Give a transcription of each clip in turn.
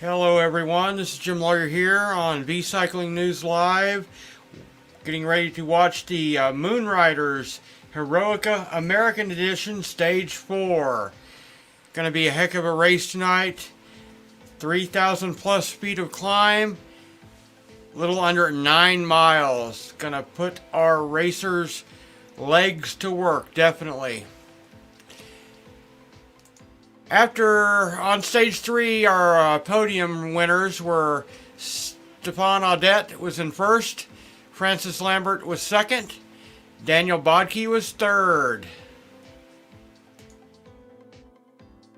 Hello everyone, this is Jim Lawyer here on V-Cycling News Live. Getting ready to watch the Moonriders Heroica American Edition Stage 4. Gonna be a heck of a race tonight. 3,000 plus feet of climb. A little under 9 miles. Gonna put our racers' legs to work, definitely. After, on stage 3, our podium winners were Stefan Audet was in first, Francis Lambert was second, Daniel Bodke was third.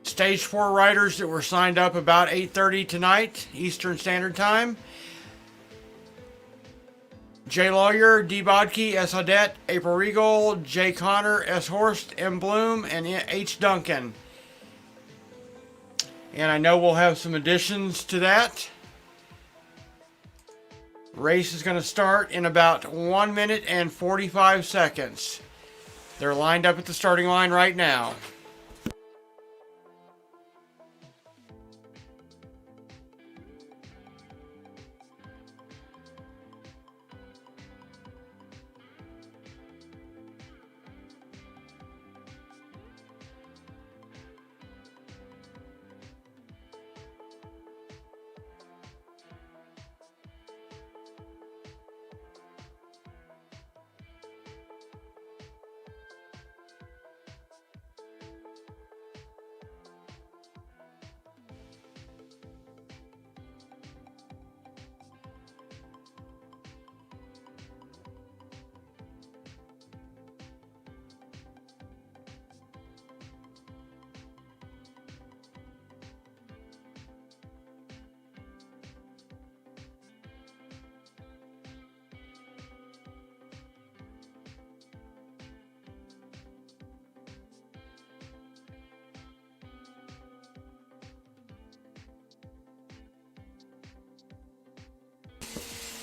Stage 4 riders that were signed up about 8:30 tonight, Eastern Standard Time. J. Lawyer, D. Bodke, S. Audet, April Regal, J. Connor, S. Horst, M. Bloom, and H. Duncan. And I know we'll have some additions to that. Race is going to start in about 1 minute and 45 seconds. They're lined up at the starting line right now.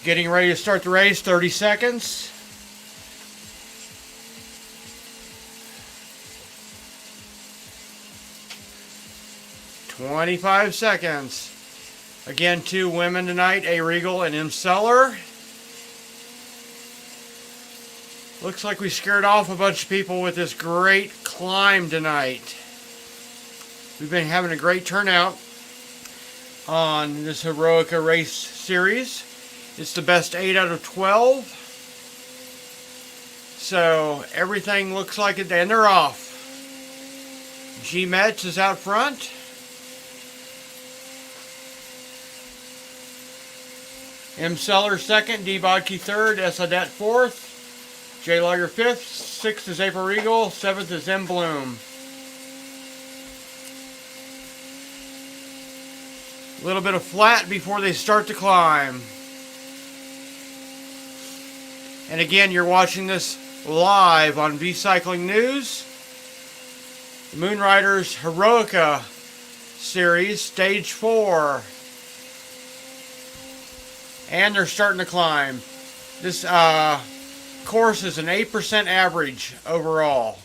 Getting ready to start the race, 30 seconds. "25 seconds. Again, 2 women tonight, A. Regal and M. Seller. Looks like we scared off a bunch of people with this great climb tonight. We've been having a great turnout on this Heroica race series. It's the best 8 out of 12. So everything looks like it, and they're off. G. Metz is out front. M. Seller second, D. Bodke third, S. Audet fourth, J. Lawyer fifth, sixth is April Regal, seventh is M. Bloom. A little bit of flat before they start to climb. And again, you're watching this live on V-Cycling News. The Moonriders Heroica Series, Stage 4. And they're starting to climb. This course is an 8% average overall.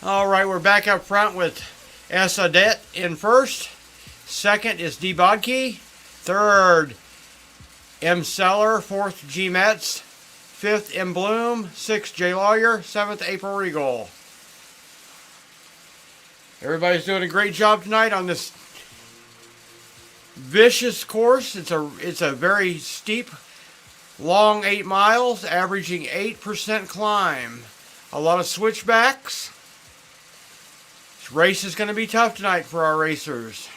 All right, we're back up front with Sadet in first. Second is D. Bodke. Third, M. Seller. Fourth, G. Metz. Fifth, M. Bloom. Sixth, J. Lawyer. Seventh, April Regal. Everybody's doing a great job tonight on this vicious course. It's a very steep, long 8 miles, averaging 8% climb. A lot of switchbacks. This race is going to be tough tonight for our racers.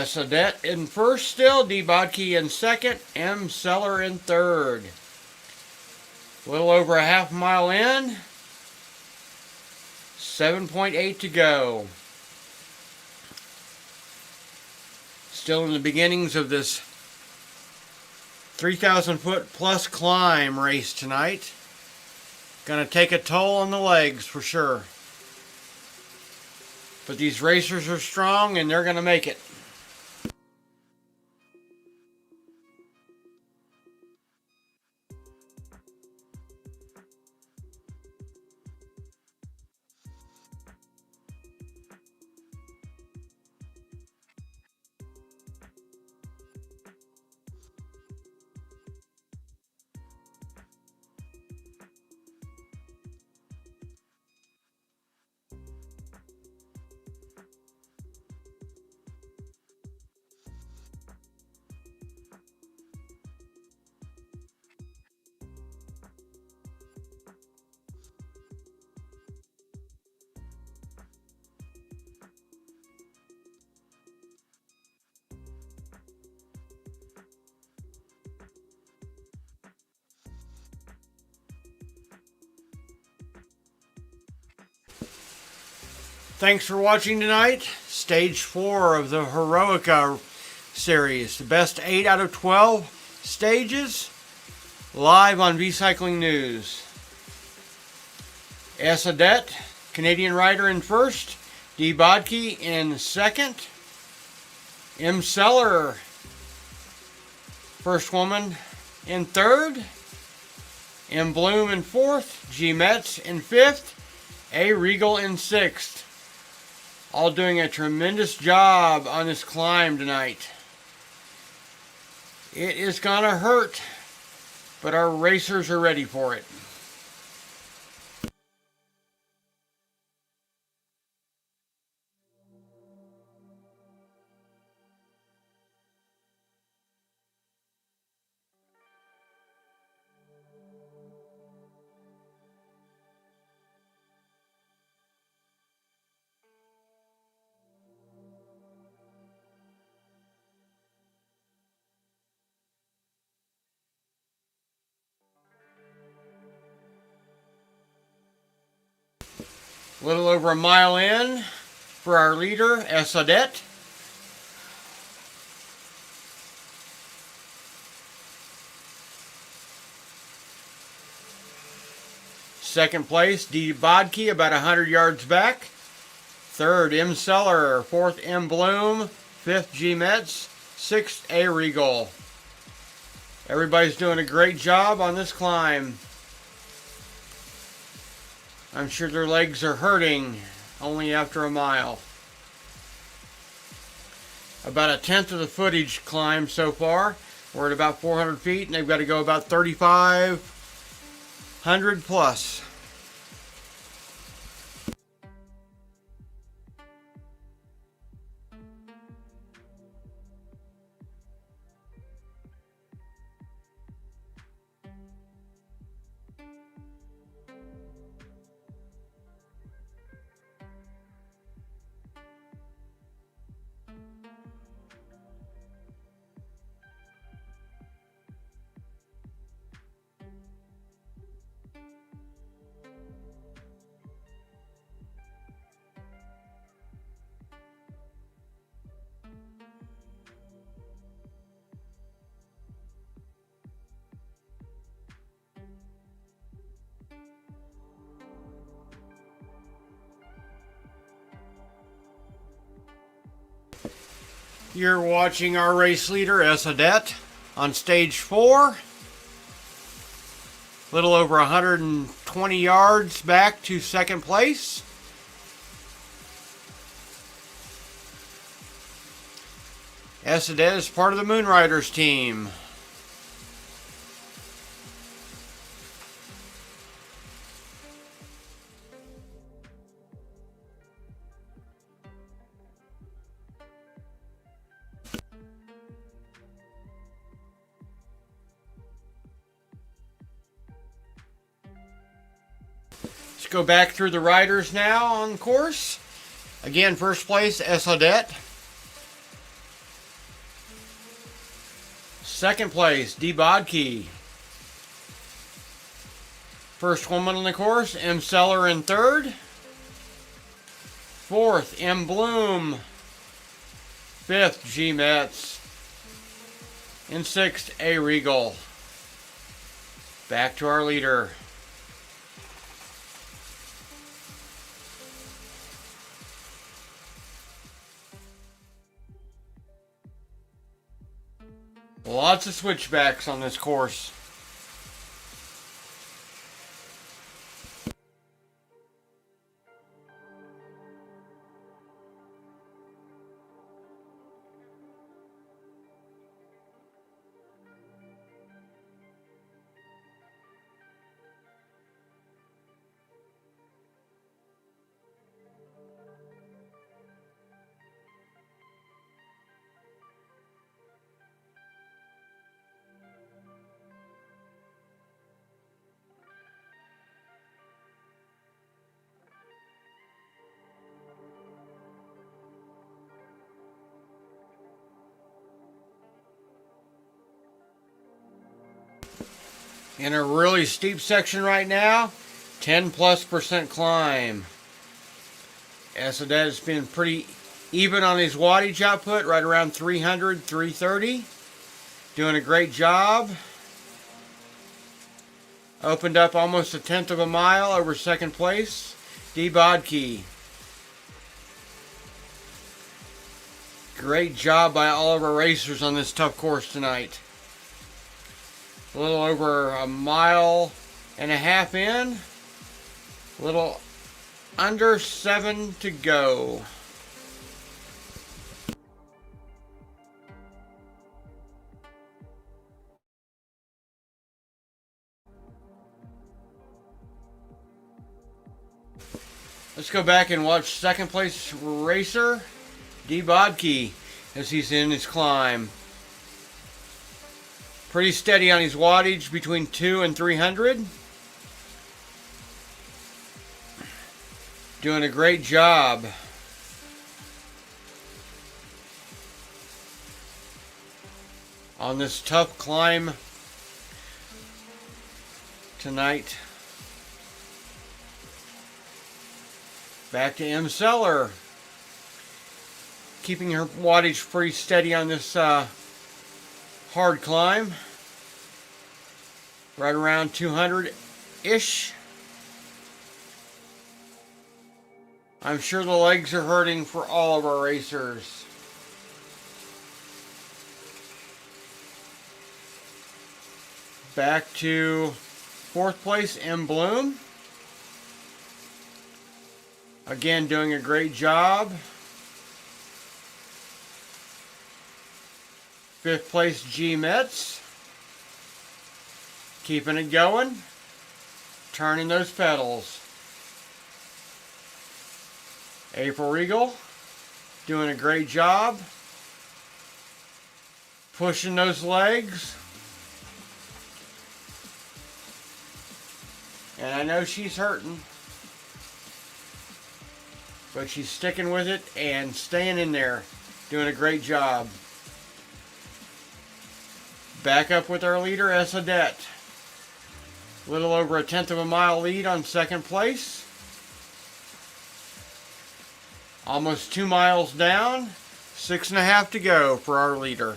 Sadet in first still, D. Bodke in second, M. Seller in third. A little over a half mile in, 7.8 to go. Still in the beginnings of this 3,000 foot plus climb race tonight. Gonna take a toll on the legs for sure. But these racers are strong and they're gonna make it. Thanks for watching tonight. Stage 4 of the Heroica series. The best 8 out of 12 stages. Live on V-Cycling News. Sadet, Canadian rider in first. D. Bodke in second. M. Seller, first woman, in third. M. Bloom in fourth. G. Metz in fifth. A. Regal in sixth. All doing a tremendous job on this climb tonight. It is gonna hurt, but our racers are ready for it. A little over a mile in for our leader, Sadet. Second place, D. Bodke, about 100 yards back. Third, M. Seller. Fourth, M. Bloom. Fifth, G. Metz. Sixth, A. Regal. Everybody's doing a great job on this climb. I'm sure their legs are hurting only after a mile. About a tenth of the footage climb so far. We're at about 400 feet and they've got to go about 3,500 plus. You're watching our race leader, Esodette, on stage 4. Little over 120 yards back to second place. Esodette is part of the Moonriders team. Let's go back through the riders now on course. Again, first place, Esodette. Second place, D. Bodke. First woman on the course, M. Seller in third. Fourth, M. Bloom. Fifth, G. Metz. And sixth, A. Regal. Back to our leader. Lots of switchbacks on this course. In a really steep section right now, 10+% climb. Esodette has been pretty even on his wattage output, right around 300, 330. Doing a great job. Opened up almost 1/10 of a mile over second place, D. Bodke. Great job by all of our racers on this tough course tonight. A little over a mile and a half in. A little under 7 to go. Let's go back and watch second place racer, D. Bodke, as he's in his climb. Pretty steady on his wattage between 200 and 300. Doing a great job. On this tough climb tonight. Back to M. Seller. Keeping her wattage pretty steady on this hard climb. Right around 200-ish. I'm sure the legs are hurting for all of our racers. Back to fourth place, M. Bloom. Again, doing a great job. Fifth place, G. Metz. Keeping it going. Turning those pedals. April Regal. Doing a great job. Pushing those legs. And I know she's hurting. But she's sticking with it and staying in there. Doing a great job. Back up with our leader, Esodette. A little over 1/10 of a mile lead on second place. Almost 2 miles down. 6.5 to go for our leader.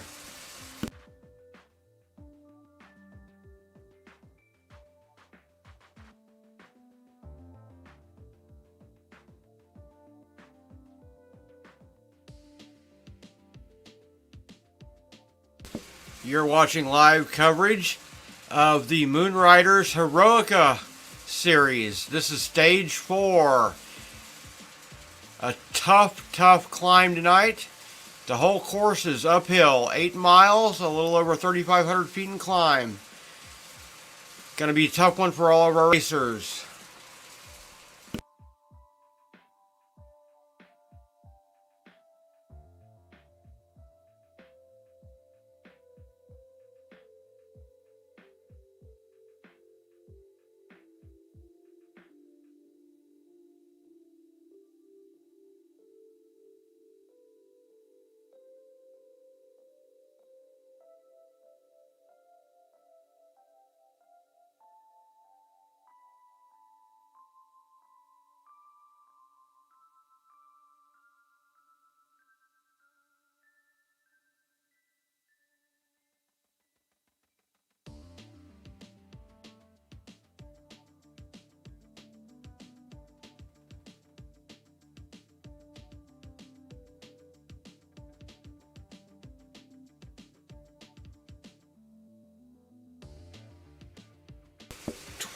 You're watching live coverage of the Moonriders Heroica series. This is stage 4. A tough climb tonight. The whole course is uphill, 8 miles, a little over 3,500 feet in climb. Going to be a tough one for all of our racers.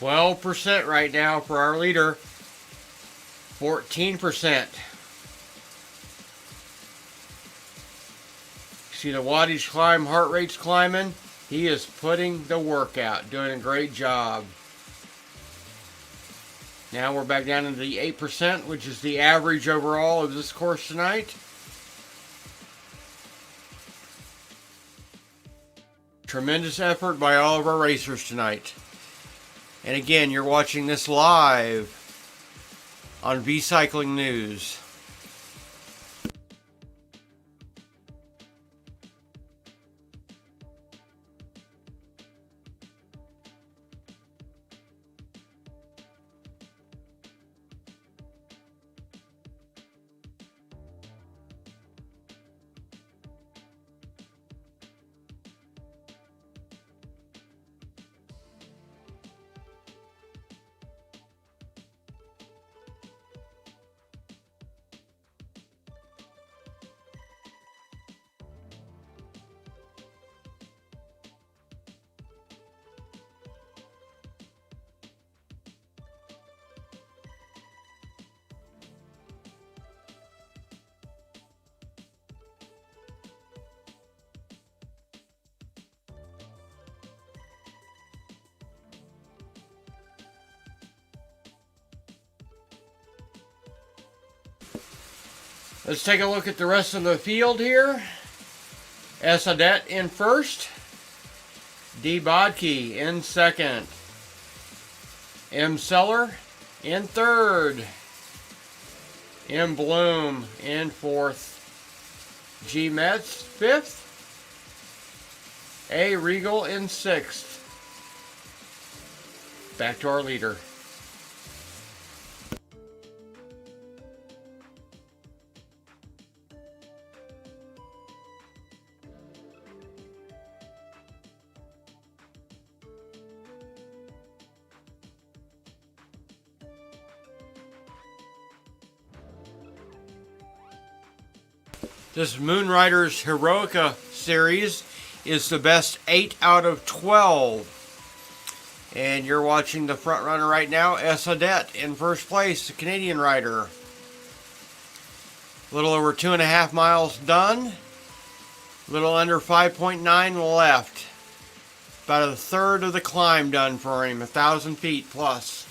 %, right now for our leader. 14%. See the wattage climb, heart rate's climbing. He is putting the work out, doing a great job. Now we're back down into the 8%, which is the average overall of this course tonight. Tremendous effort by all of our racers tonight. And again, you're watching this live on V-Cycling News. Let's take a look at the rest of the field here. Esadet in first. D. Bodke in second. M. Seller in third. M. Bloom in fourth. G. Metz fifth. A. Regal in sixth. Back to our leader. This Moonriders Heroica series is the best 8 out of 12. And you're watching the front runner right now, Esadet in first place, the Canadian rider. A little over 2.5 miles done. A little under 5.9 left. About a third of the climb done for him, 1,000 feet plus.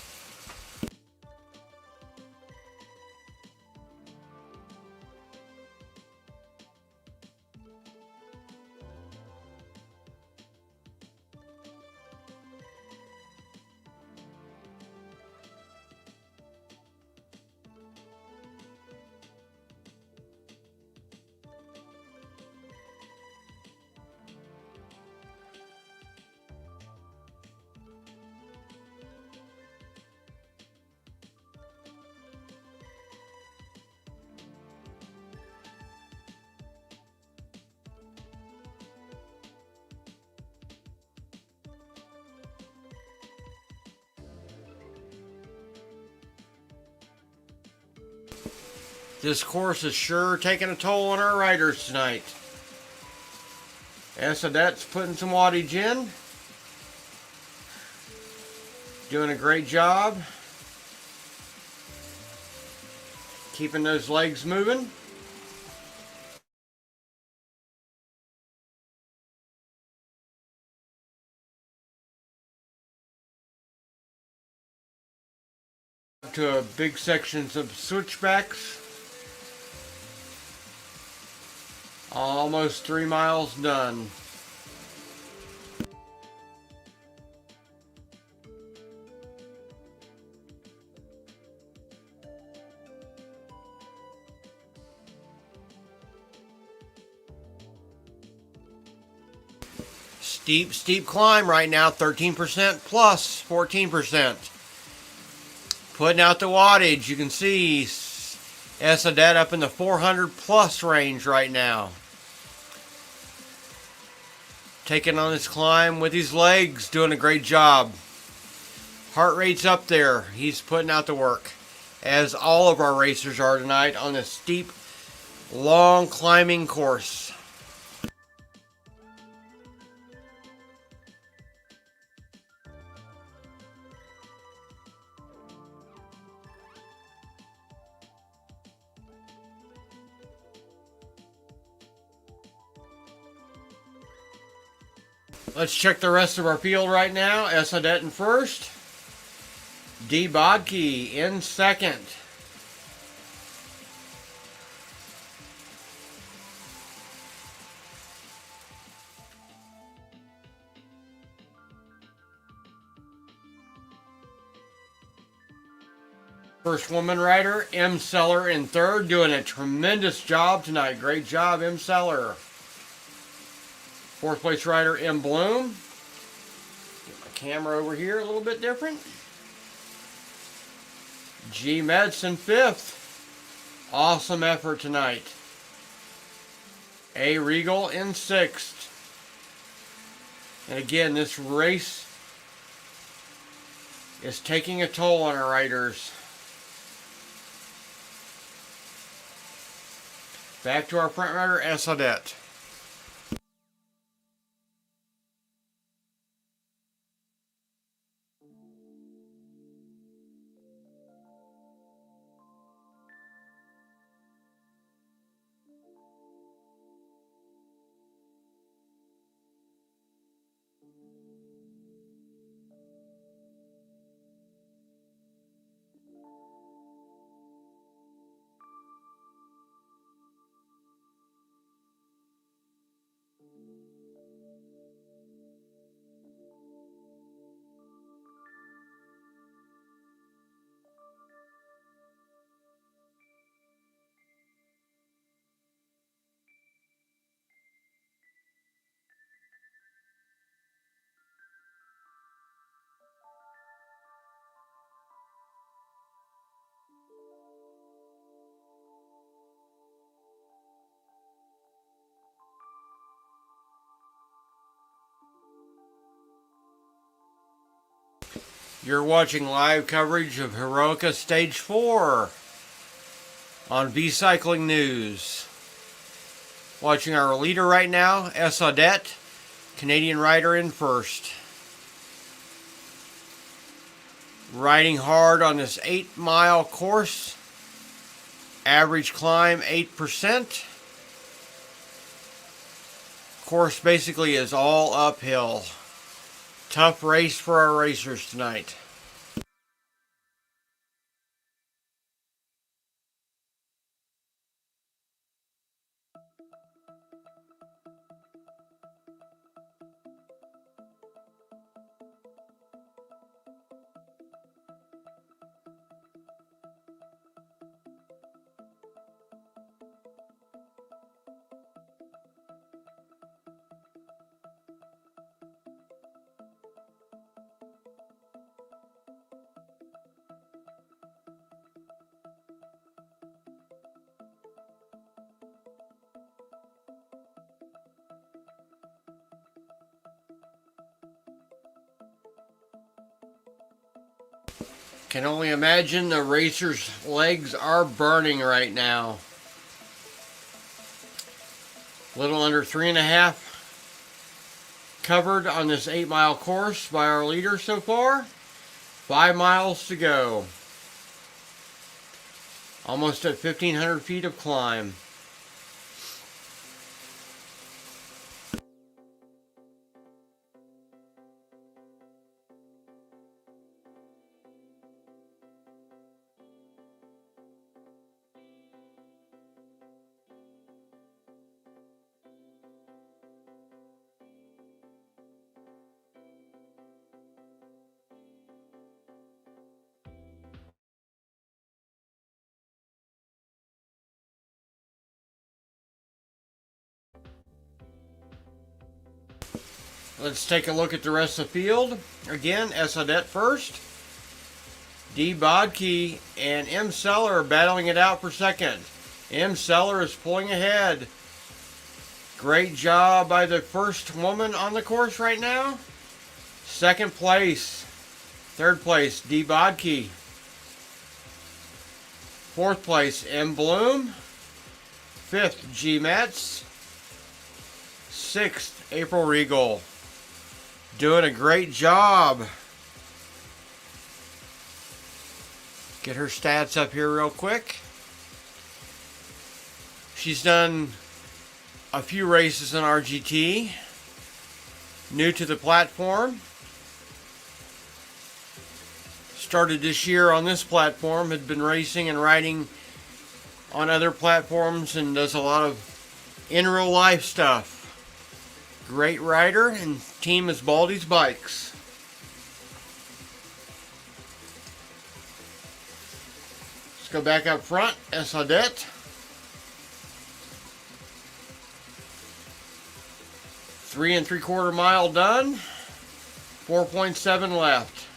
This course is sure taking a toll on our riders tonight. Esadet's putting some wattage in. Doing a great job. Keeping those legs moving. To big sections of switchbacks. Almost 3 miles done. Steep climb right now, 13% plus 14%. Putting out the wattage, you can see Esadet up in the 400 plus range right now. Taking on this climb with his legs, doing a great job. Heart rate's up there. He's putting out the work, as all of our racers are tonight on this steep, long climbing course. Let's check the rest of our field right now. Esadet in first. D. Bodke in second. First woman rider, M. Seller in third, doing a tremendous job tonight. Great job, M. Seller. Fourth place rider, M. Bloom. Get my camera over here a little bit different. G. Medson fifth. Awesome effort tonight. A. Regal in sixth. And again, this race is taking a toll on our riders. Back to our front rider, Esadet. You're watching live coverage of Heroica Stage 4 on V-Cycling News. Watching our leader right now, Esadet, Canadian rider in first. Riding hard on this 8-mile course. Average climb 8%. Course basically is all uphill. Tough race for our racers tonight. Can only imagine the racer's legs are burning right now. Little under 3.5 covered on this 8-mile course by our leader so far. 5 miles to go. Almost at 1,500 feet of climb. Let's take a look at the rest of the field. Again, Esadet first. D. Bodke and M. Seller are battling it out for second. M. Seller is pulling ahead. Great job by the first woman on the course right now. Second place. Third place, D. Bodke. Fourth place, M. Bloom. Fifth, G. Metz. Sixth, April Regal. Doing a great job. Get her stats up here real quick. She's done a few races in RGT. New to the platform. Started this year on this platform. Had been racing and riding on other platforms and does a lot of in real life stuff. Great rider, and team is Baldy's Bikes. Let's go back up front. Esadet. 3 3/4 mile done. 4.7 left.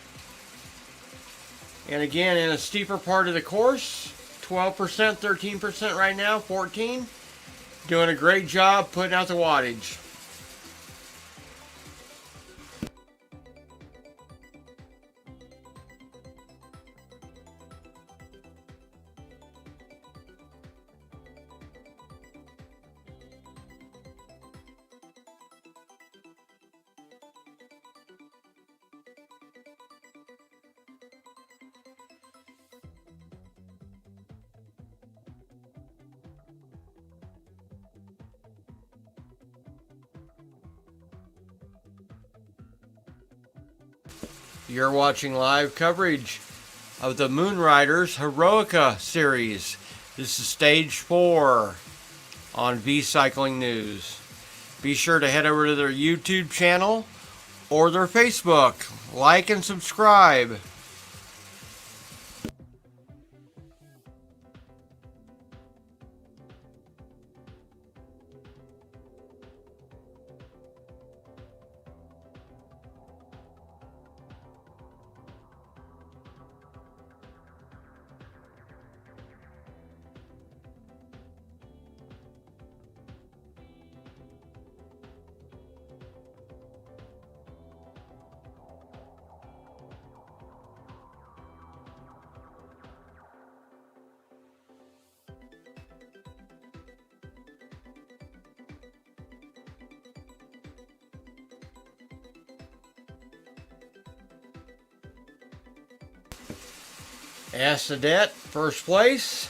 And again, in a steeper part of the course, 12%, 13% right now, 14. Doing a great job putting out the wattage. You're watching live coverage of the Moonriders Heroica series. This is stage 4 on V-Cycling News. Be sure to head over to their YouTube channel or their Facebook. Like and subscribe. Esadet, first place.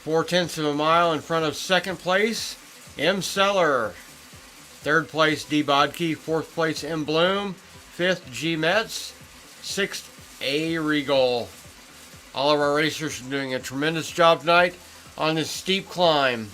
4/10 of a mile in front of second place. M. Seller. Third place, D. Bodke. Fourth place, M. Bloom. Fifth, G. Metz. Sixth, A. Regal. All of our racers are doing a tremendous job tonight on this steep climb.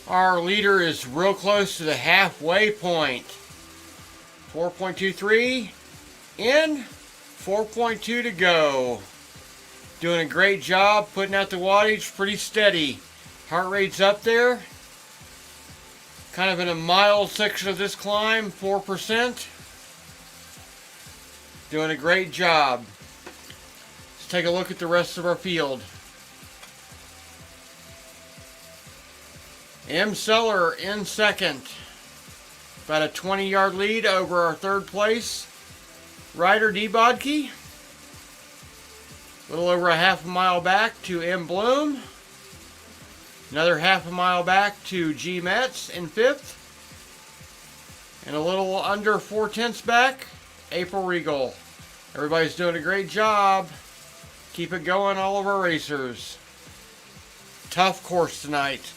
Our leader is real close to the halfway point. 4.23 in, 4.2 to go. Doing a great job, putting out the wattage pretty steady. Heart rate's up there. Kind of in a mild section of this climb, 4%. Doing a great job. Let's take a look at the rest of our field. M. Seller in second. About a 20-yard lead over our third place rider, D. Bodke. A little over a half a mile back to M. Bloom. Another half a mile back to G. Metz in fifth. And a little under 4/10 back, April Regal. Everybody's doing a great job. Keep it going, all of our racers. Tough course tonight.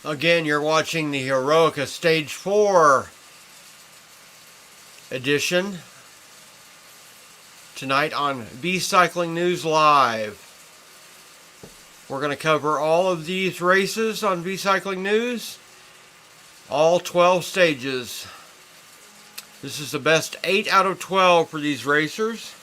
Again, you're watching the Heroica Stage 4 edition tonight on B-Cycling News Live. We're going to cover all of these races on B-Cycling News, all 12 stages. This is the best 8 out of 12 for these racers.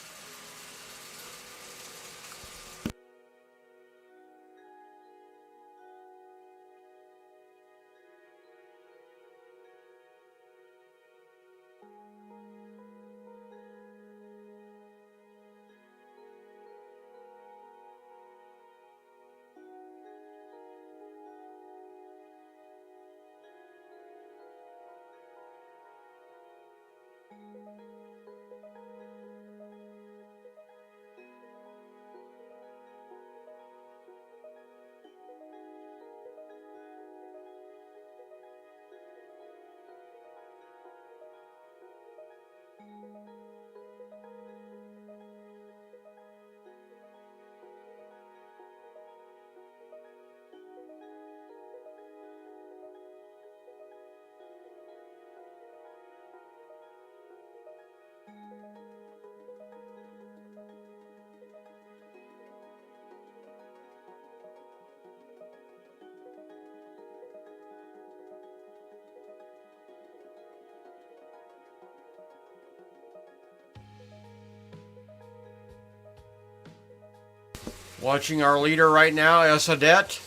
Watching our leader right now, Esadet,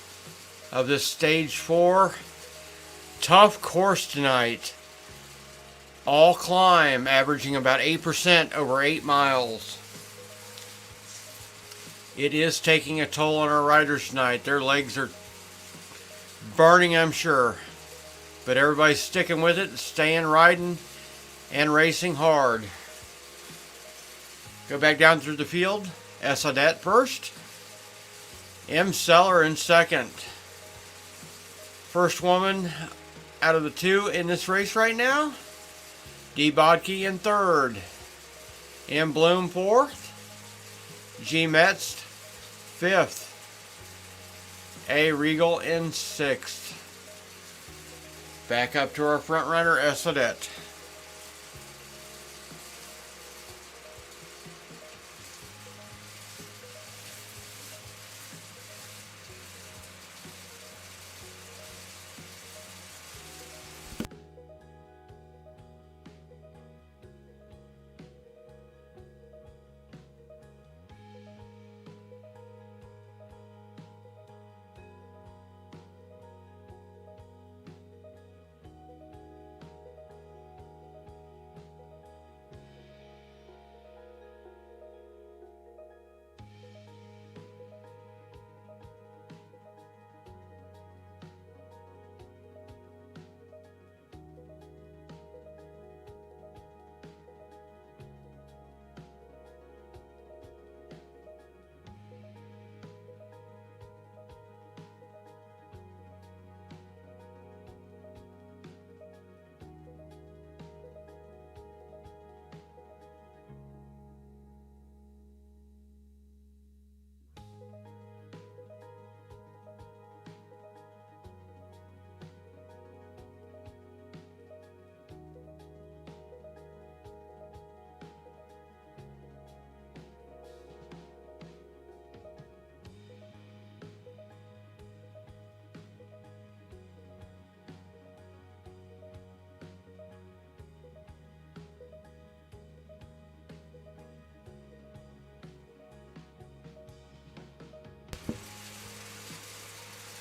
of this Stage 4. Tough course tonight. All climb, averaging about 8% over 8 miles. It is taking a toll on our riders tonight. Their legs are burning, I'm sure. But everybody's sticking with it, staying riding, and racing hard. Go back down through the field. Esadet first. M. Seller in second. First woman out of the two in this race right now. D. Bodke in third. M. Bloom fourth. G. Metz fifth. A. Regal in sixth. Back up to our front runner, Esadet.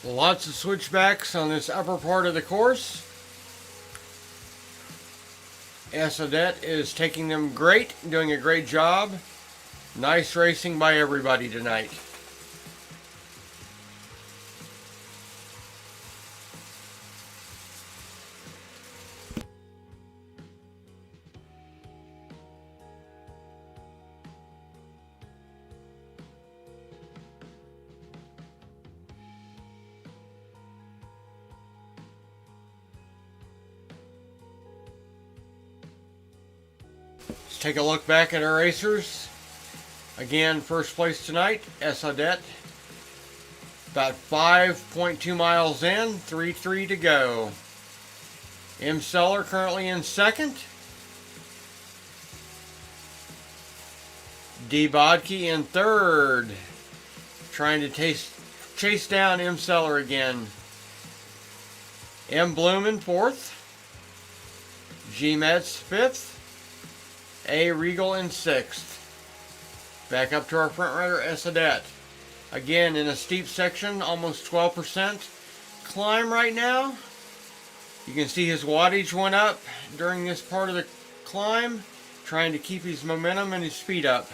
Lots of switchbacks on this upper part of the course. Esodette is taking them great, doing a great job. Nice racing by everybody tonight. Let's take a look back at our racers. Again, first place tonight, Esodette. About 5.2 miles in, 3-3 to go. M. Seller currently in second. D. Bodke in third. Trying to chase down M. Seller again. M. Bloom in fourth. G. Metz fifth. A. Regal in sixth. Back up to our front rider, Esodette. Again, in a steep section, almost 12% climb right now. You can see his wattage went up during this part of the climb, trying to keep his momentum and his speed up.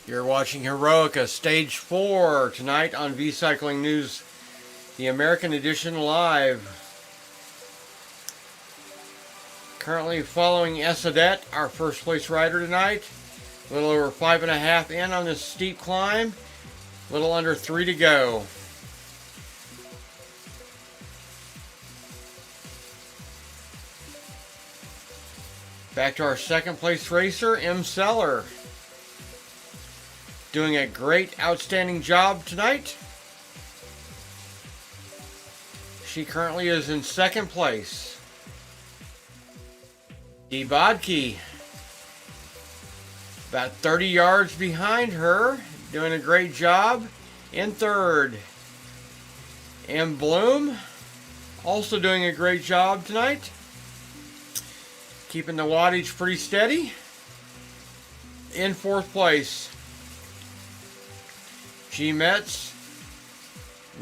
You're watching Heroica Stage 4 tonight on V-Cycling News, the American edition live. Currently following Esodette, our first place rider tonight. A little over 5.5 in on this steep climb. A little under 3 to go. Back to our second place racer, M. Seller. Doing a great, outstanding job tonight. She currently is in second place. D. Bodke, about 30 yards behind her, doing a great job, in third. M. Bloom, also doing a great job tonight. Keeping the wattage pretty steady. In fourth place. G. Metz,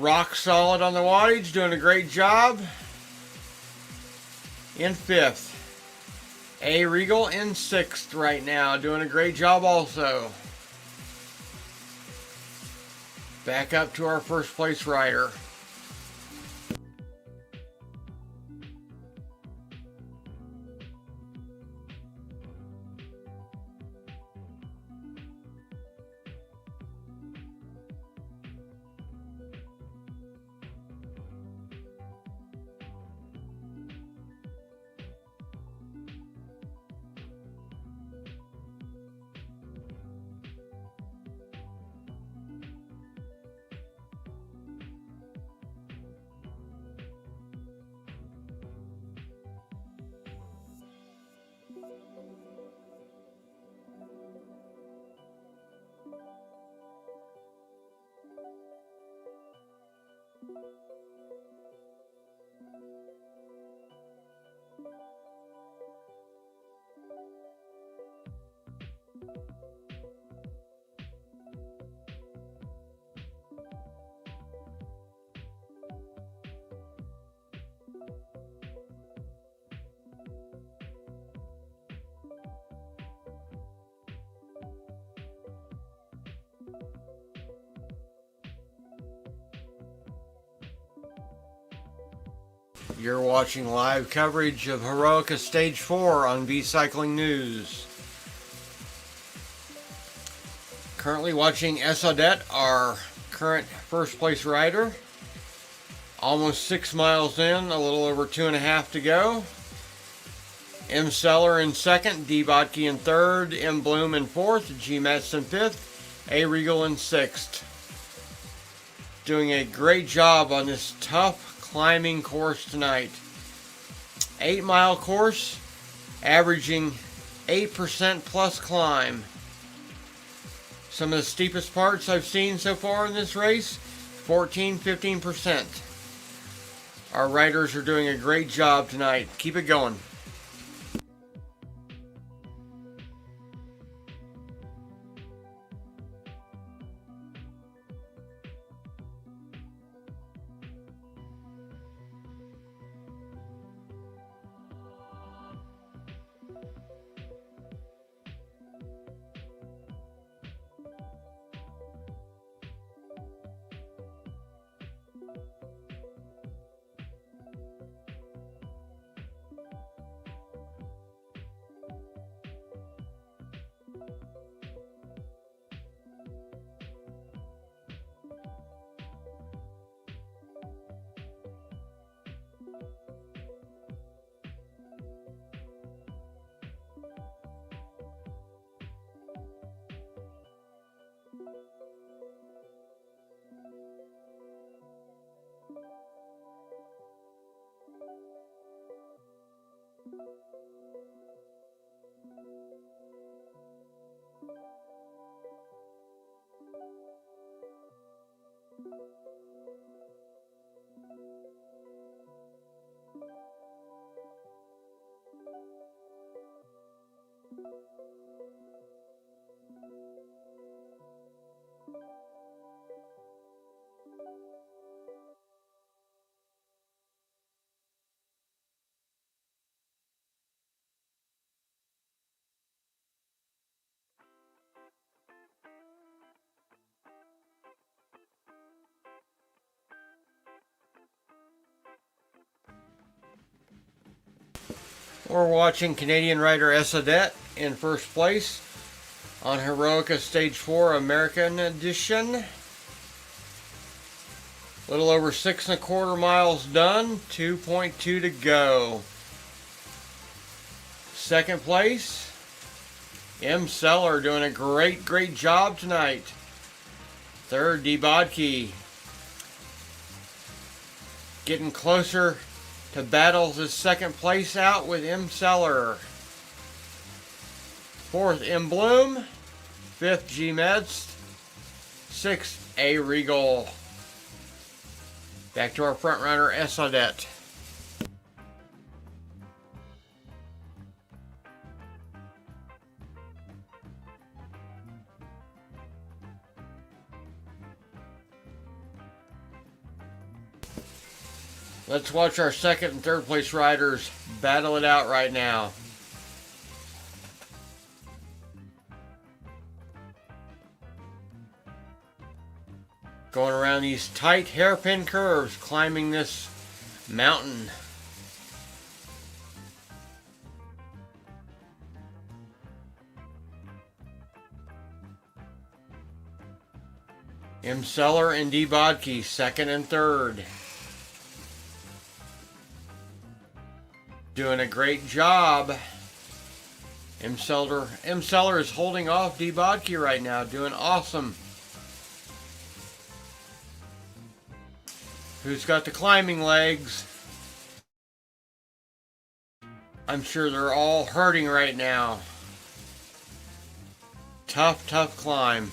rock solid on the wattage, doing a great job. In fifth. A. Regal in sixth right now, doing a great job also. Back up to our first place rider. You're watching live coverage of Heroica Stage 4 on V-Cycling News. Currently watching Odette, our current first place rider. Almost 6 miles in, a little over 2.5 to go. M. Seller in second, D. Botke in third, M. Bloom in fourth, G. Metz in fifth, A. Regal in sixth. Doing a great job on this tough climbing course tonight. 8-mile course, averaging 8% plus climb. Some of the steepest parts I've seen so far in this race, 14-15%. Our riders are doing a great job tonight. Keep it going. We're watching Canadian rider Odette in first place on Heroica Stage 4 American Edition. A little over 6.25 miles done, 2.2 to go. Second place, M. Seller doing a great job tonight. Third, D. Botke getting closer to battle his second place out with M. Seller. Fourth, M. Bloom. Fifth, G. Metz. Sixth, A. Regal. Back to our front runner, Odette. Let's watch our second and third place riders battle it out right now. Going around these tight hairpin curves, climbing this mountain. M. Seller and D. Botke, second and third. Doing a great job. M. Seller is holding off D. Botke right now, doing awesome. Who's got the climbing legs? I'm sure they're all hurting right now. Tough climb.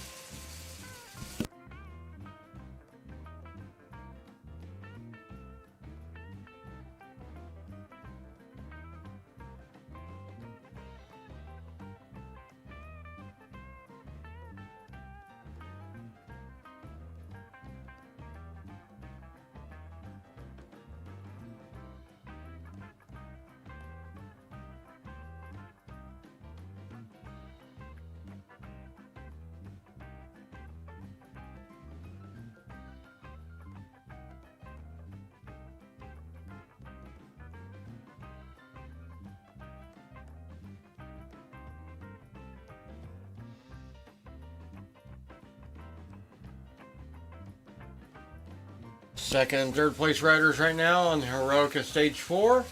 Second and third place riders right now on Heroica Stage 4.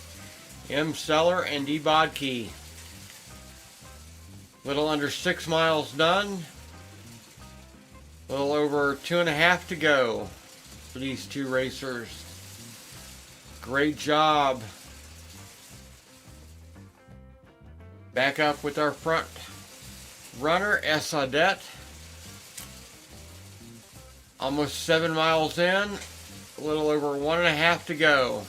M. Seller and D. Bodkey. Little under 6 miles done. A little over 2.5 to go for these two racers. Great job. Back up with our front runner, Esadet. Almost 7 miles in. A little over 1.5 to go.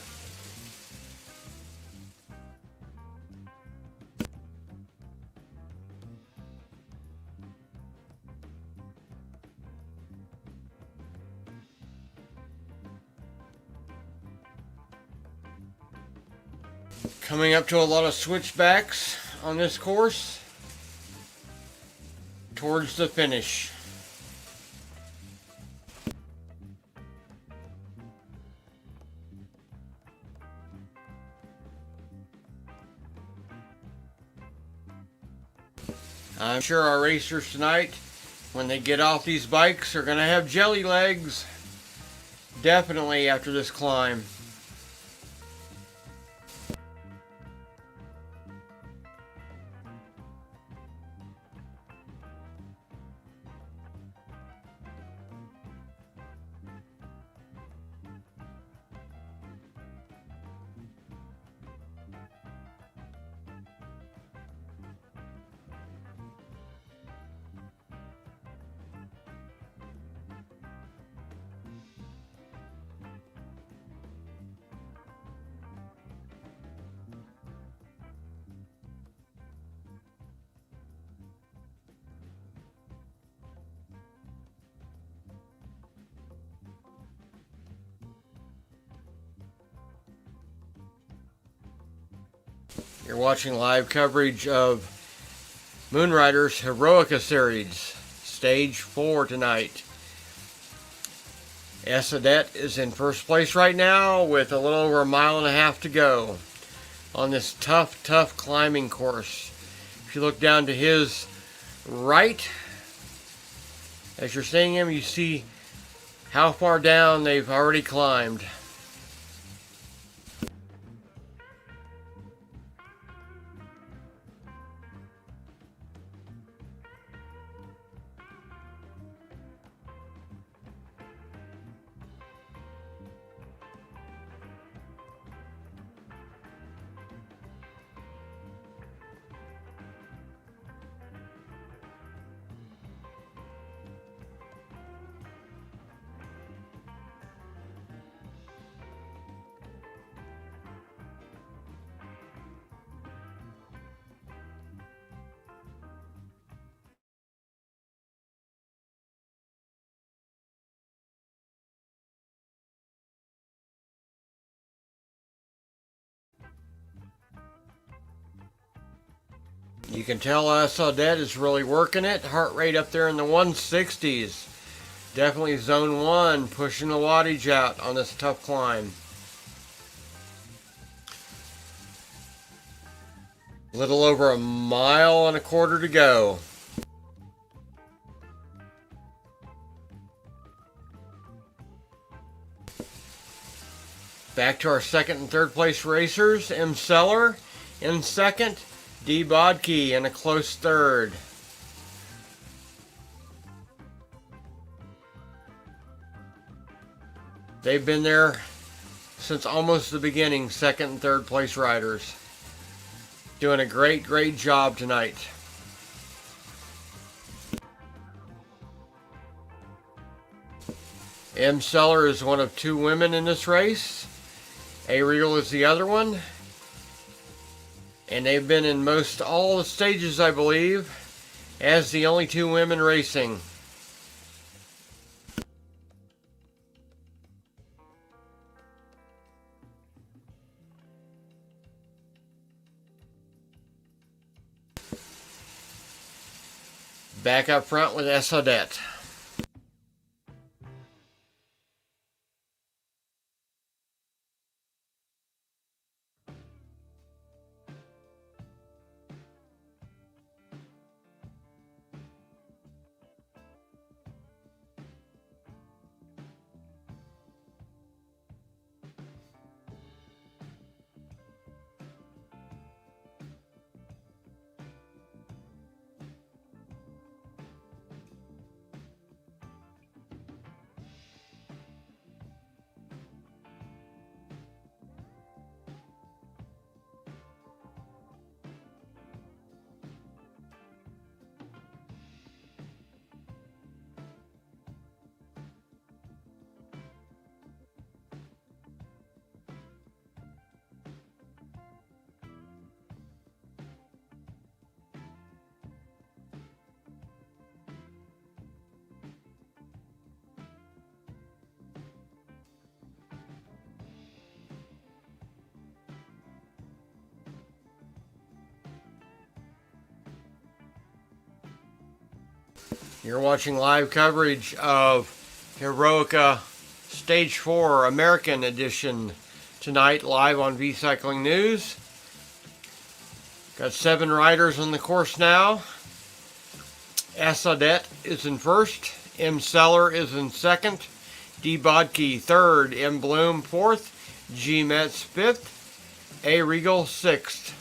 Coming up to a lot of switchbacks on this course towards the finish. I'm sure our racers tonight, when they get off these bikes, are going to have jelly legs. Definitely after this climb. You're watching live coverage of Moonriders Heroica Series, Stage 4 tonight. Esadet is in first place right now with a little over 1.5 miles to go on this tough climbing course. If you look down to his right, as you're seeing him, you see how far down they've already climbed. You can tell Esadet is really working it. Heart rate up there in the 160s. Definitely zone 1, pushing the wattage out on this tough climb. Little over 1.25 miles to go. Back to our second and third place racers. M. Seller in second. D. Bodkey in a close third. They've been there since almost the beginning, second and third place riders. Doing a great job tonight. M. Seller is one of 2 women in this race. Ariel is the other one. And they've been in most all the stages, I believe, as the only 2 women racing. Back up front with Esadet. You're watching live coverage of Heroica Stage 4 American Edition tonight, live on V-Cycling News. Got 7 riders on the course now. Asadet is in first. M. Seller is in second. D. Bodke third. M. Bloom fourth. G. Metz fifth. A. Regal sixth.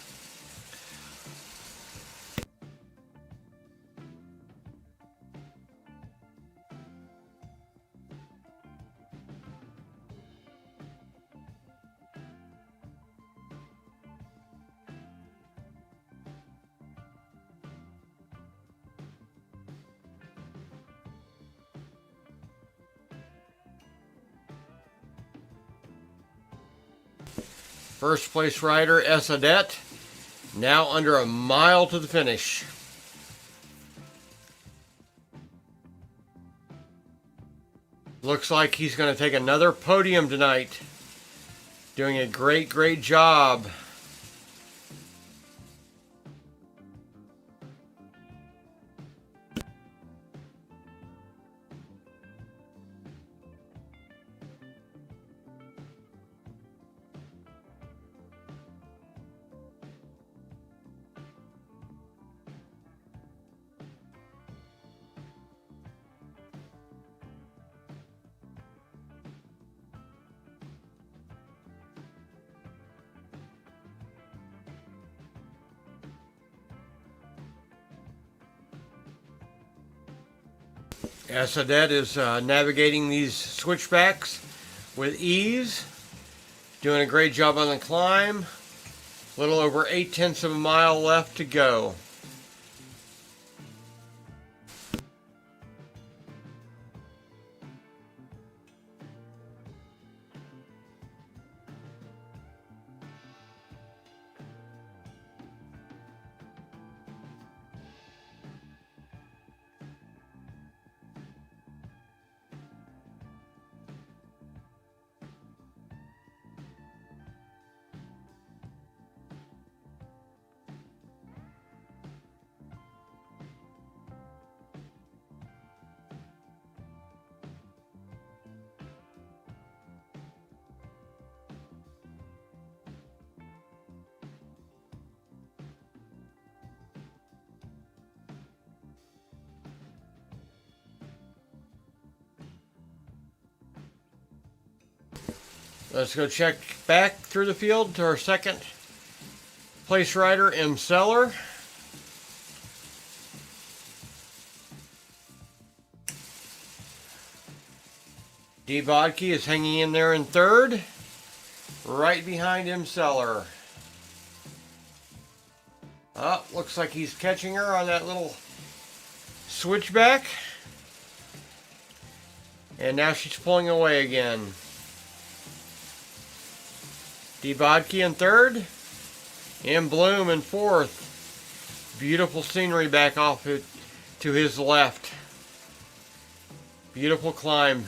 First place rider, Asadet, now under a mile to the finish. Looks like he's going to take another podium tonight. Doing a great job. Asadet is navigating these switchbacks with ease, doing a great job on the climb. A little over 0.8 of a mile left to go. Let's go check back through the field to our second place rider, M. Seller. D. Bodke is hanging in there in third, right behind M. Seller. Oh, looks like he's catching her on that little switchback. And now she's pulling away again. D. Bodke in third. M. Bloom in fourth. Beautiful scenery back off it to his left. Beautiful climb.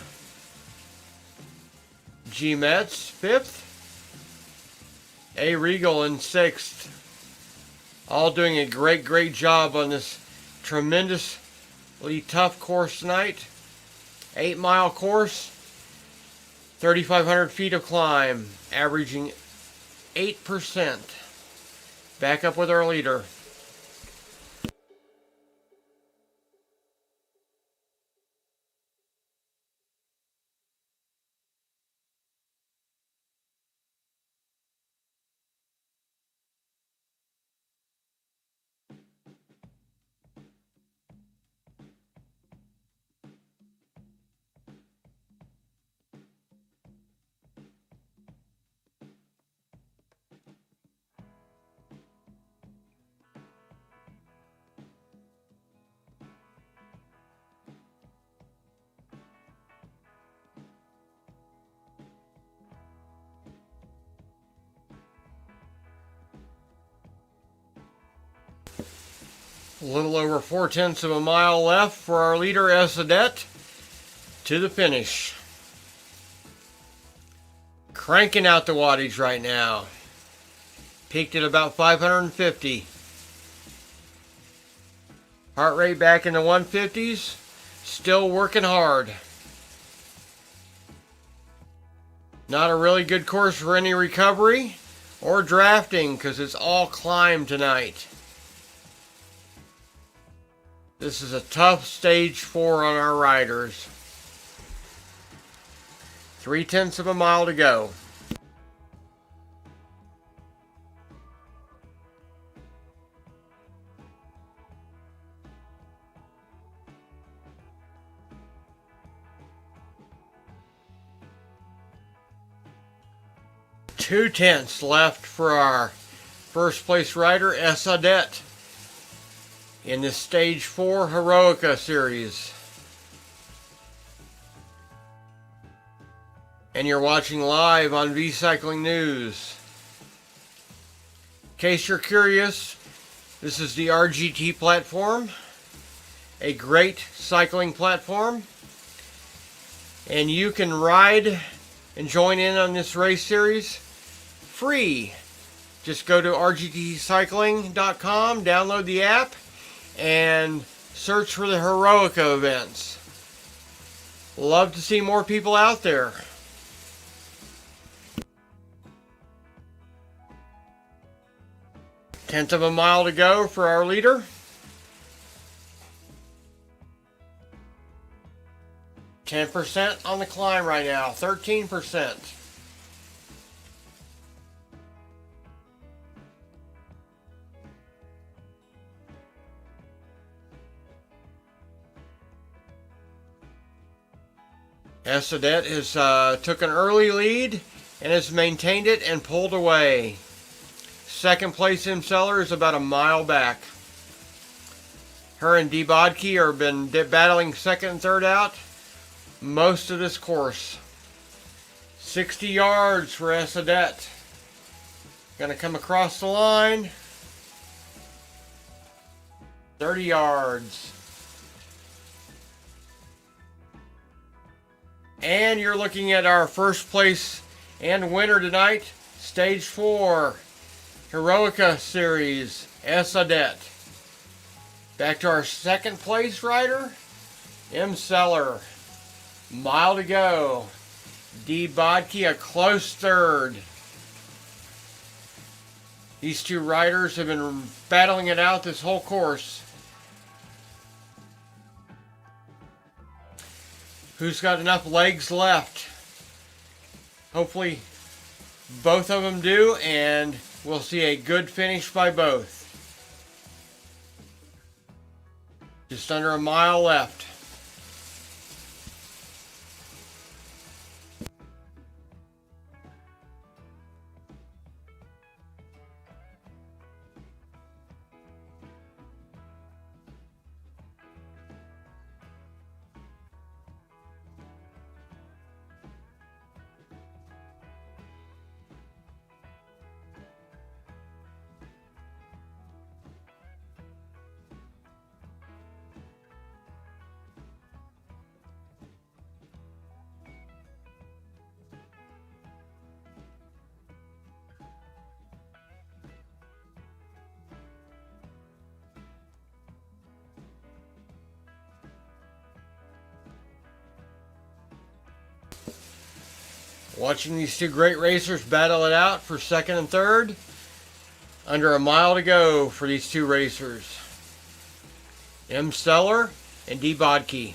G. Metz fifth. A. Regal in sixth. All doing a great job on this tremendously tough course tonight. 8-mile course. 3,500 feet of climb, averaging 8%. Back up with our leader. A little over 0.4 of a mile left for our leader, Asadet, to the finish. Cranking out the wattage right now. Peaked at about 550. Heart rate back in the 150s. Still working hard. Not a really good course for any recovery or drafting because it's all climb tonight. This is a tough stage 4 on our riders. 3/10 of a mile to go. Two-tenths left for our first place rider, Esadet, in this Stage 4 Heroica series. And you're watching live on V-Cycling News. In case you're curious, this is the RGT platform, a great cycling platform. And you can ride and join in on this race series free. Just go to rgtcycling.com, download the app, and search for the Heroica events. Love to see more people out there. Tenth of a mile to go for our leader. 10% on the climb right now, 13%. Esadet has took an early lead and has maintained it and pulled away. Second place Imseller is about a mile back. Her and D. Bodke are been battling second and third out most of this course. 60 yards for Esadet. Gonna come across the line. 30 yards. And you're looking at our first place and winner tonight, Stage 4, Heroica Series, Esadet. Back to our second place rider, Imseller. Mile to go. D. Bodke a close third. These two riders have been battling it out this whole course. Who's got enough legs left? Hopefully both of them do, and we'll see a good finish by both. Just under a mile left. Watching these two great racers battle it out for second and third. Under a mile to go for these two racers. Imseller and D. Bodke.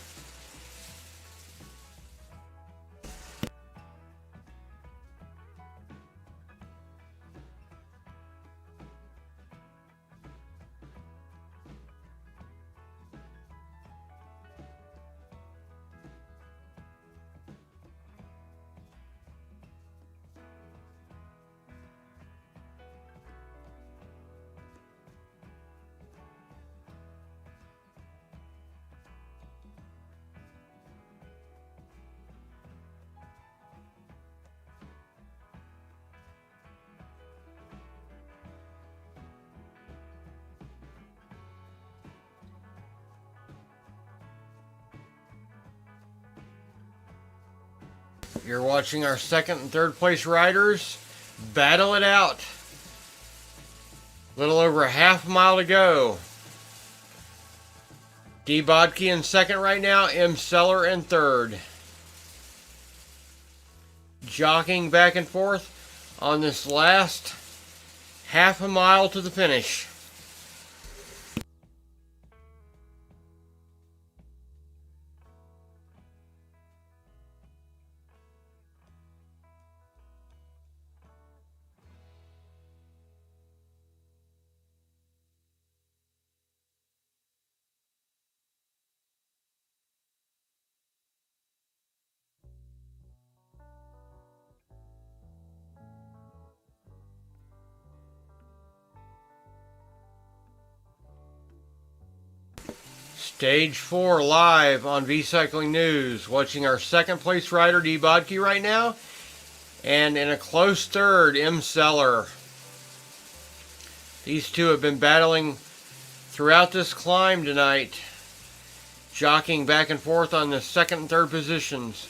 You're watching our second and third place riders battle it out. A little over a half mile to go. D. Bodke in second right now. M. Seller in third. Jockeying back and forth on this last half a mile to the finish. Stage 4 live on V-Cycling News. Watching our second place rider, D. Bodke, right now. And in a close third, M. Seller. These two have been battling throughout this climb tonight. Jockeying back and forth on the second and third positions.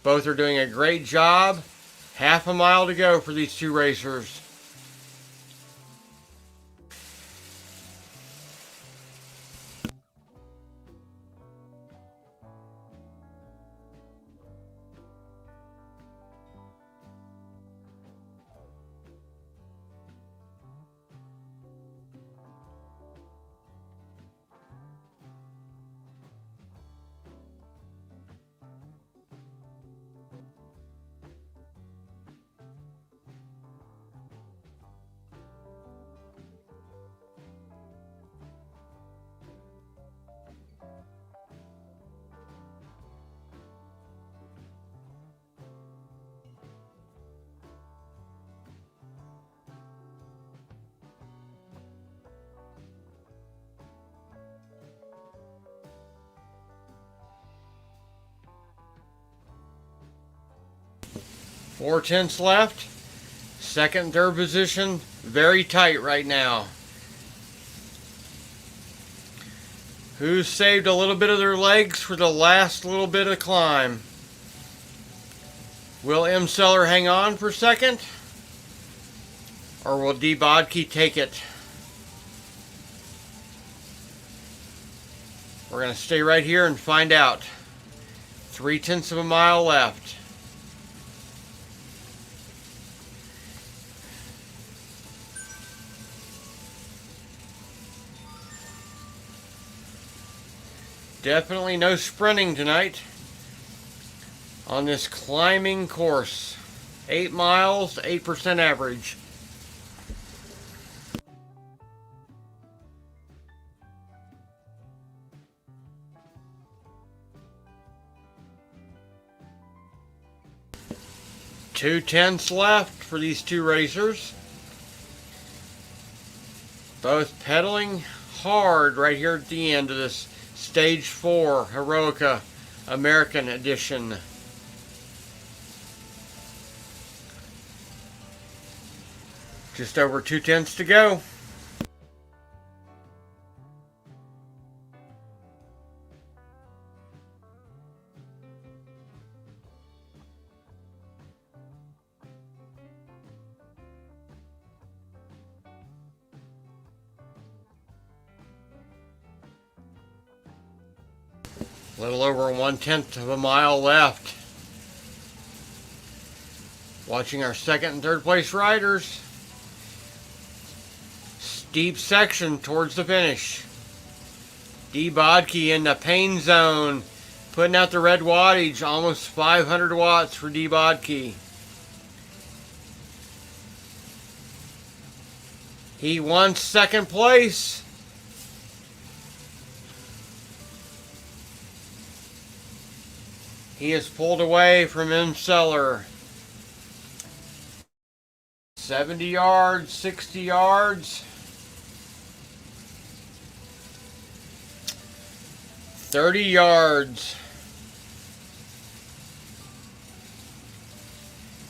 Both are doing a great job. Half a mile to go for these two racers. Four tenths left. Second and third position, very tight right now. Who's saved a little bit of their legs for the last little bit of climb? Will M. Seller hang on for second? Or will D. Bodke take it? We're going to stay right here and find out. 3/10 of a mile left. Definitely no sprinting tonight on this climbing course. 8 miles, 8% average. Two tenths left for these two racers. Both pedaling hard right here at the end of this Stage 4 Heroica American Edition. Just over 2 tenths to go. A little over 1/10 of a mile left. Watching our second and third place riders. Steep section towards the finish. D. Bodke in the pain zone, putting out the red wattage, almost 500 watts for D. Bodke. He won second place. He is pulled away from M. Seller. 70 yards, 60 yards. 30 yards.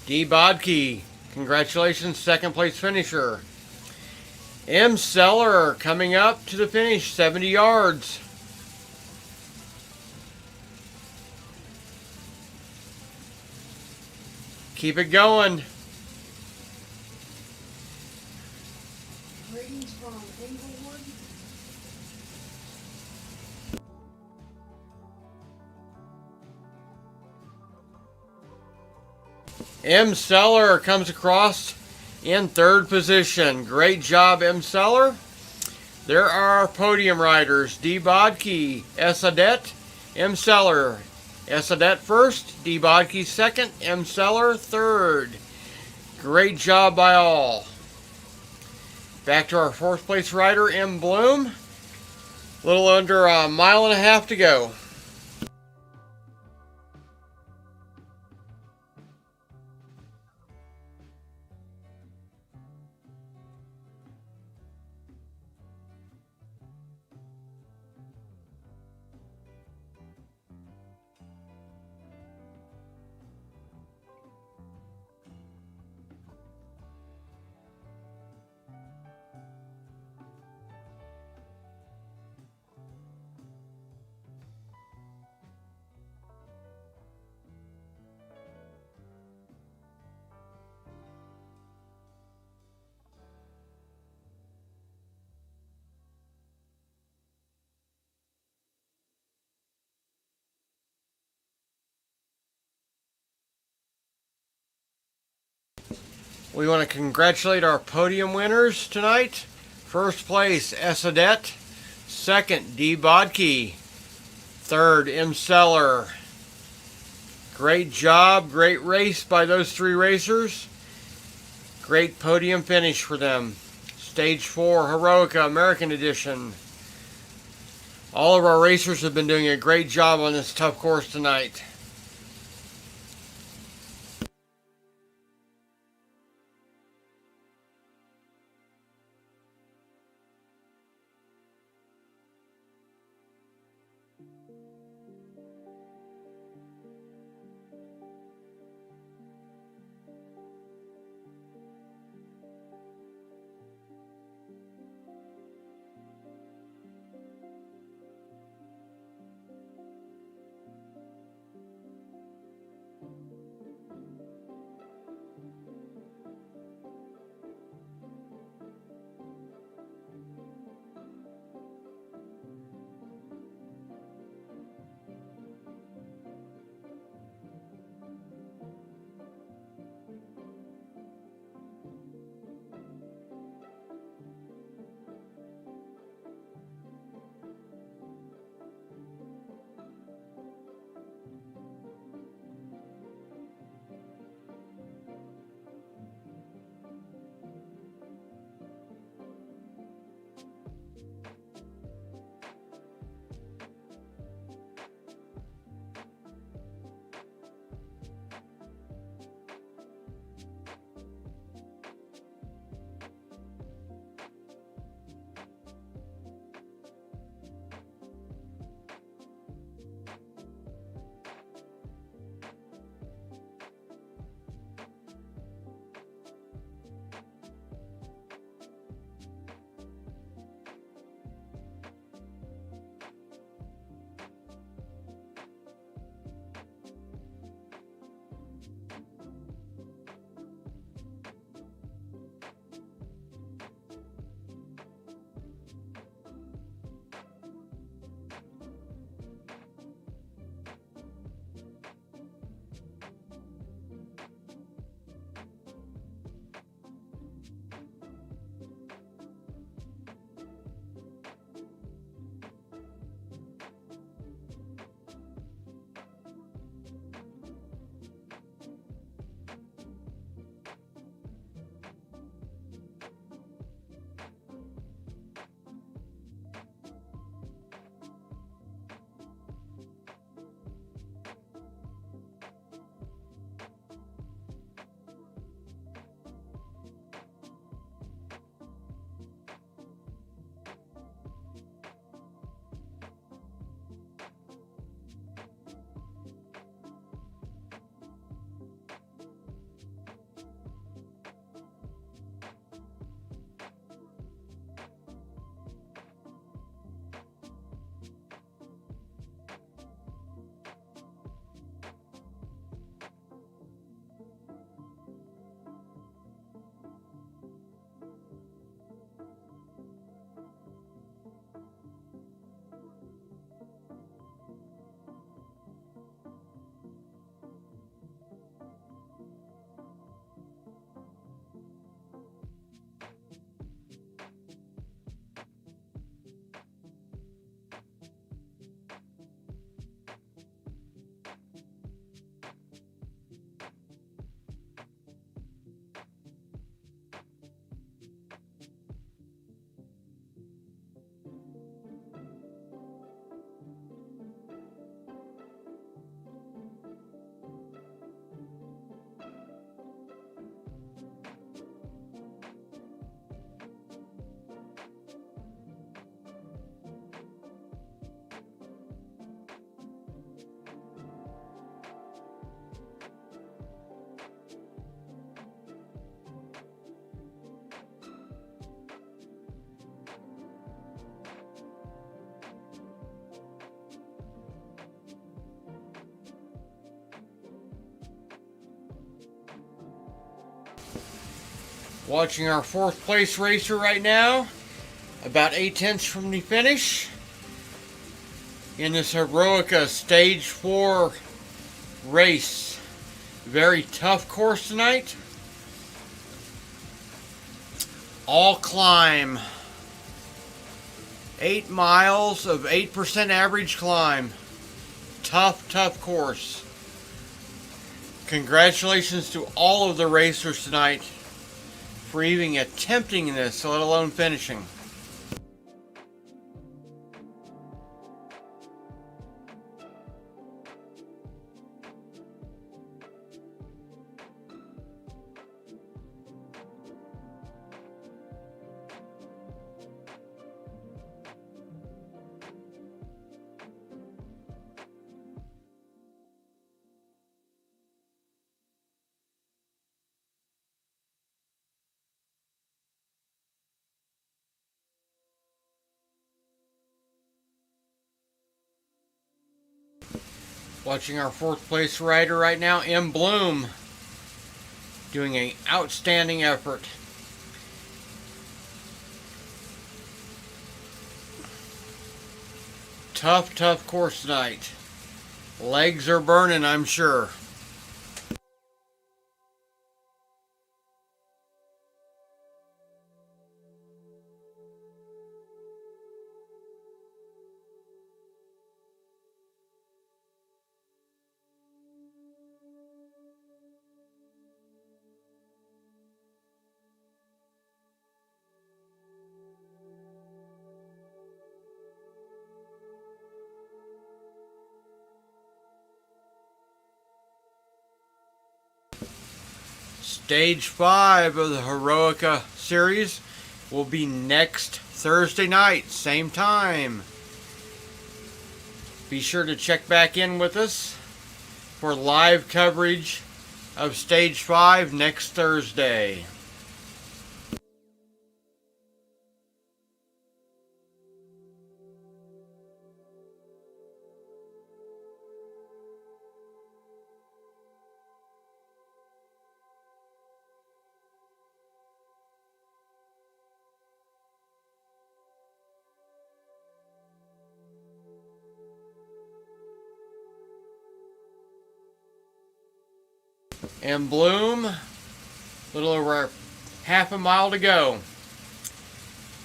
D. Bodke, congratulations, second place finisher. M. Seller coming up to the finish, 70 yards. Keep it going. Greetings from Inglewood. M. Seller comes across in third position. Great job, M. Seller. There are our podium riders. D. Bodke, S. Adet, M. Seller. S. Adet first, D. Bodke second, M. Seller third. Great job by all. Back to our fourth place rider, M. Bloom. A little under a mile and a half to go. We want to congratulate our podium winners tonight. First place, S. Adet. Second, D. Bodke. Third, M. Seller. Great job, great race by those three racers. Great podium finish for them. Stage 4, Heroica, American Edition. All of our racers have been doing a great job on this tough course tonight. Watching our fourth place racer right now, about 8/10 from the finish in this Heroica Stage 4 race. Very tough course tonight. All climb. 8 miles of 8% average climb. Tough course. Congratulations to all of the racers tonight for even attempting this, let alone finishing. Watching our fourth place rider right now, M. Bloom, doing an outstanding effort. Tough course tonight. Legs are burning, I'm sure. Stage 5 of the Heroica series will be next Thursday night, same time. Be sure to check back in with us for live coverage of Stage 5 next Thursday. And Bloom, a little over half a mile to go.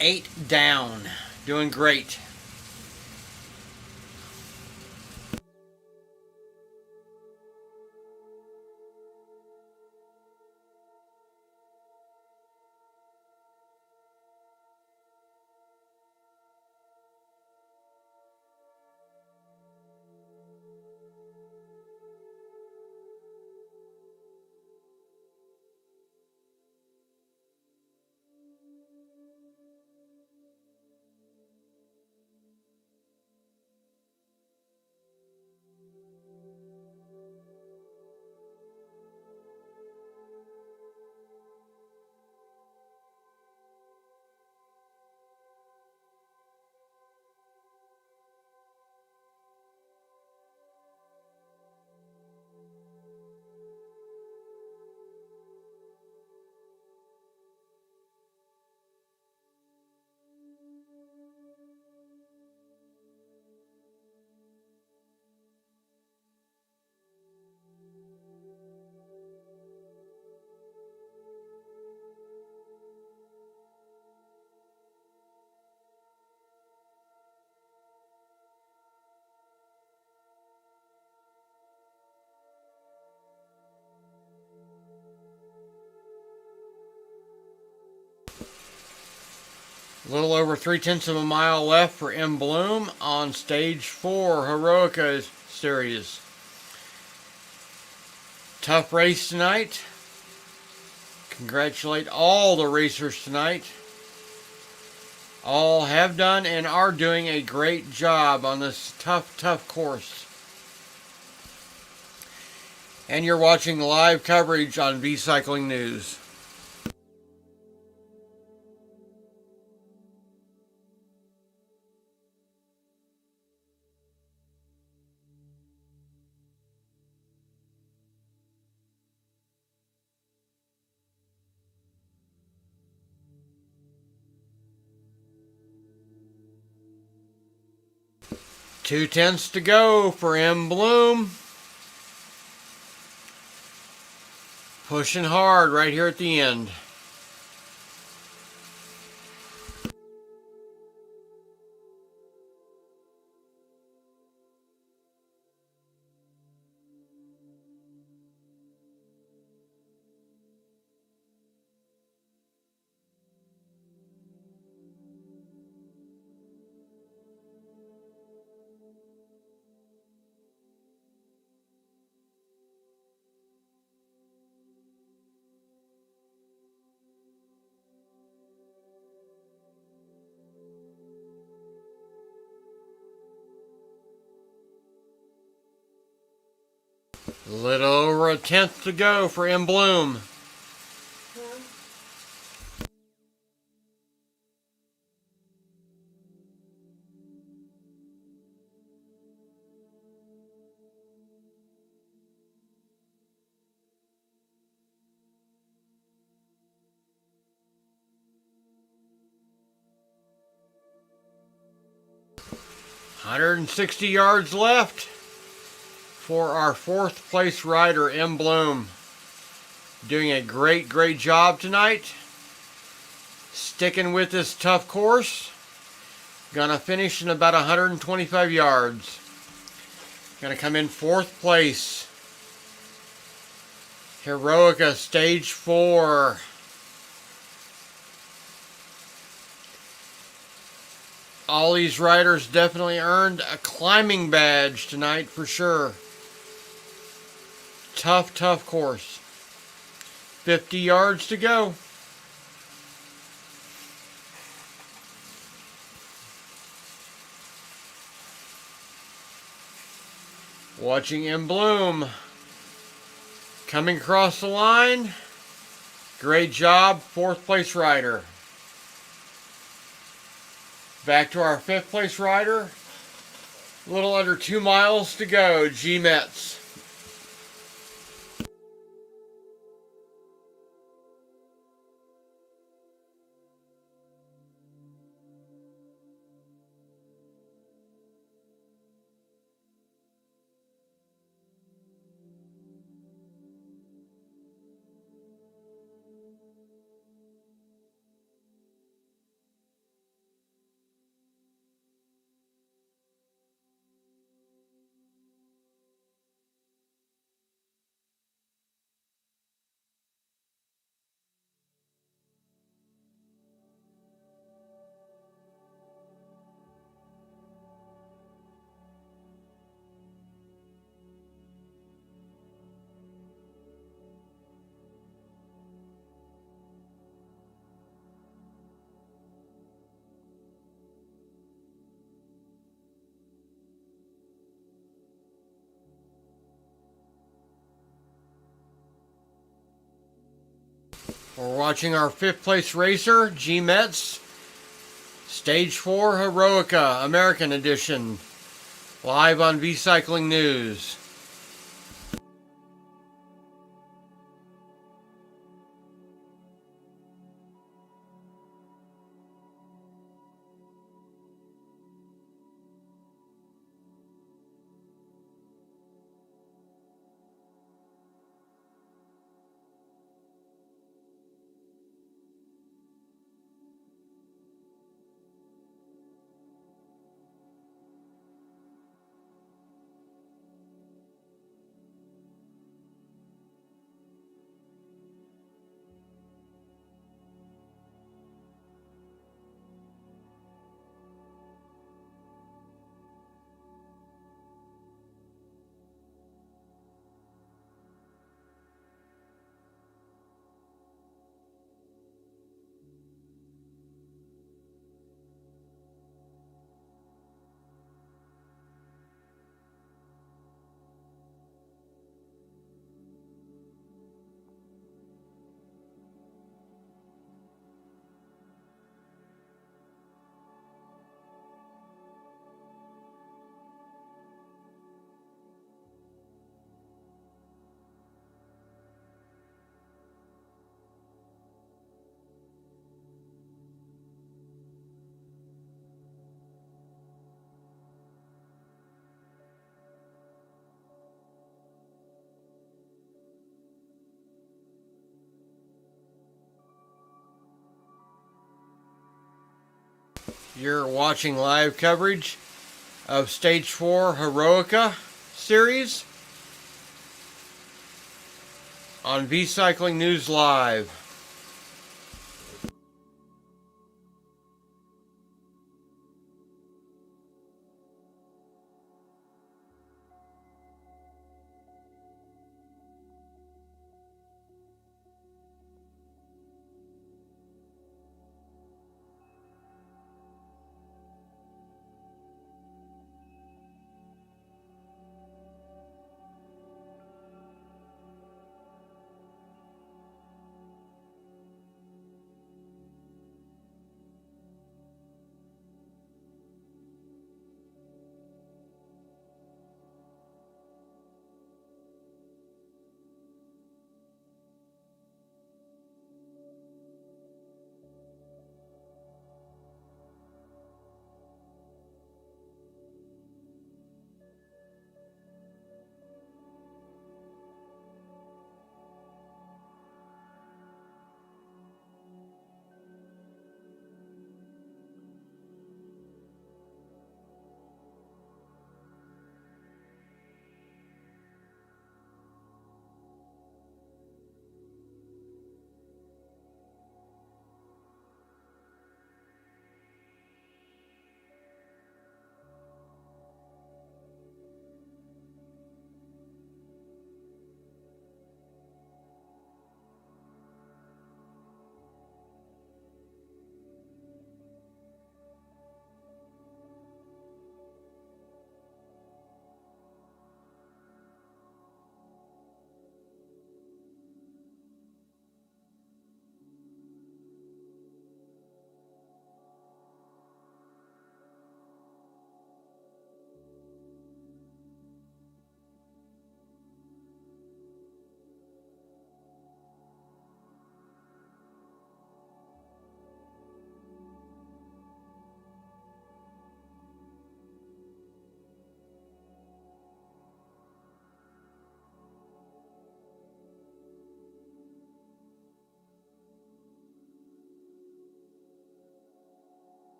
8 down. Doing great. A little over 3/10 of a mile left for M. Bloom on Stage 4 Heroica series. Tough race tonight. Congratulate all the racers tonight. All have done and are doing a great job on this tough course. And you're watching live coverage on V-Cycling News. 2/10 to go for M. Bloom. Pushing hard right here at the end. A little over 1/10 to go for M. Bloom. $160 yards left for our 4th place rider, M. Bloom. Doing a great job tonight. Sticking with this tough course. Gonna finish in about 125 yards. Gonna come in 4th place. Heroica, stage 4. All these riders definitely earned a climbing badge tonight for sure. Tough course. 50 yards to go. Watching M. Bloom coming across the line. Great job, 4th place rider. Back to our 5th place rider. A little under 2 miles to go, G. Metz. We're watching our 5th place racer, G. Metz. Stage 4 Heroica, American edition. Live on V-Cycling News. You're watching live coverage of Stage 4 Heroica series on V-Cycling News Live.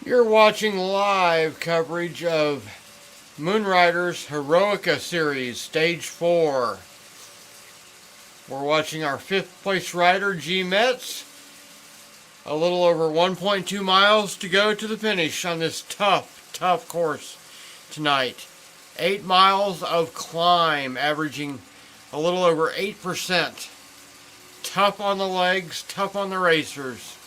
You're watching live coverage of Moonriders Heroica series, Stage 4. We're watching our 5th place rider, G. Metz. A little over 1.2 miles to go to the finish on this tough course tonight. 8 miles of climb, averaging a little over 8%. Tough on the legs, tough on the racers.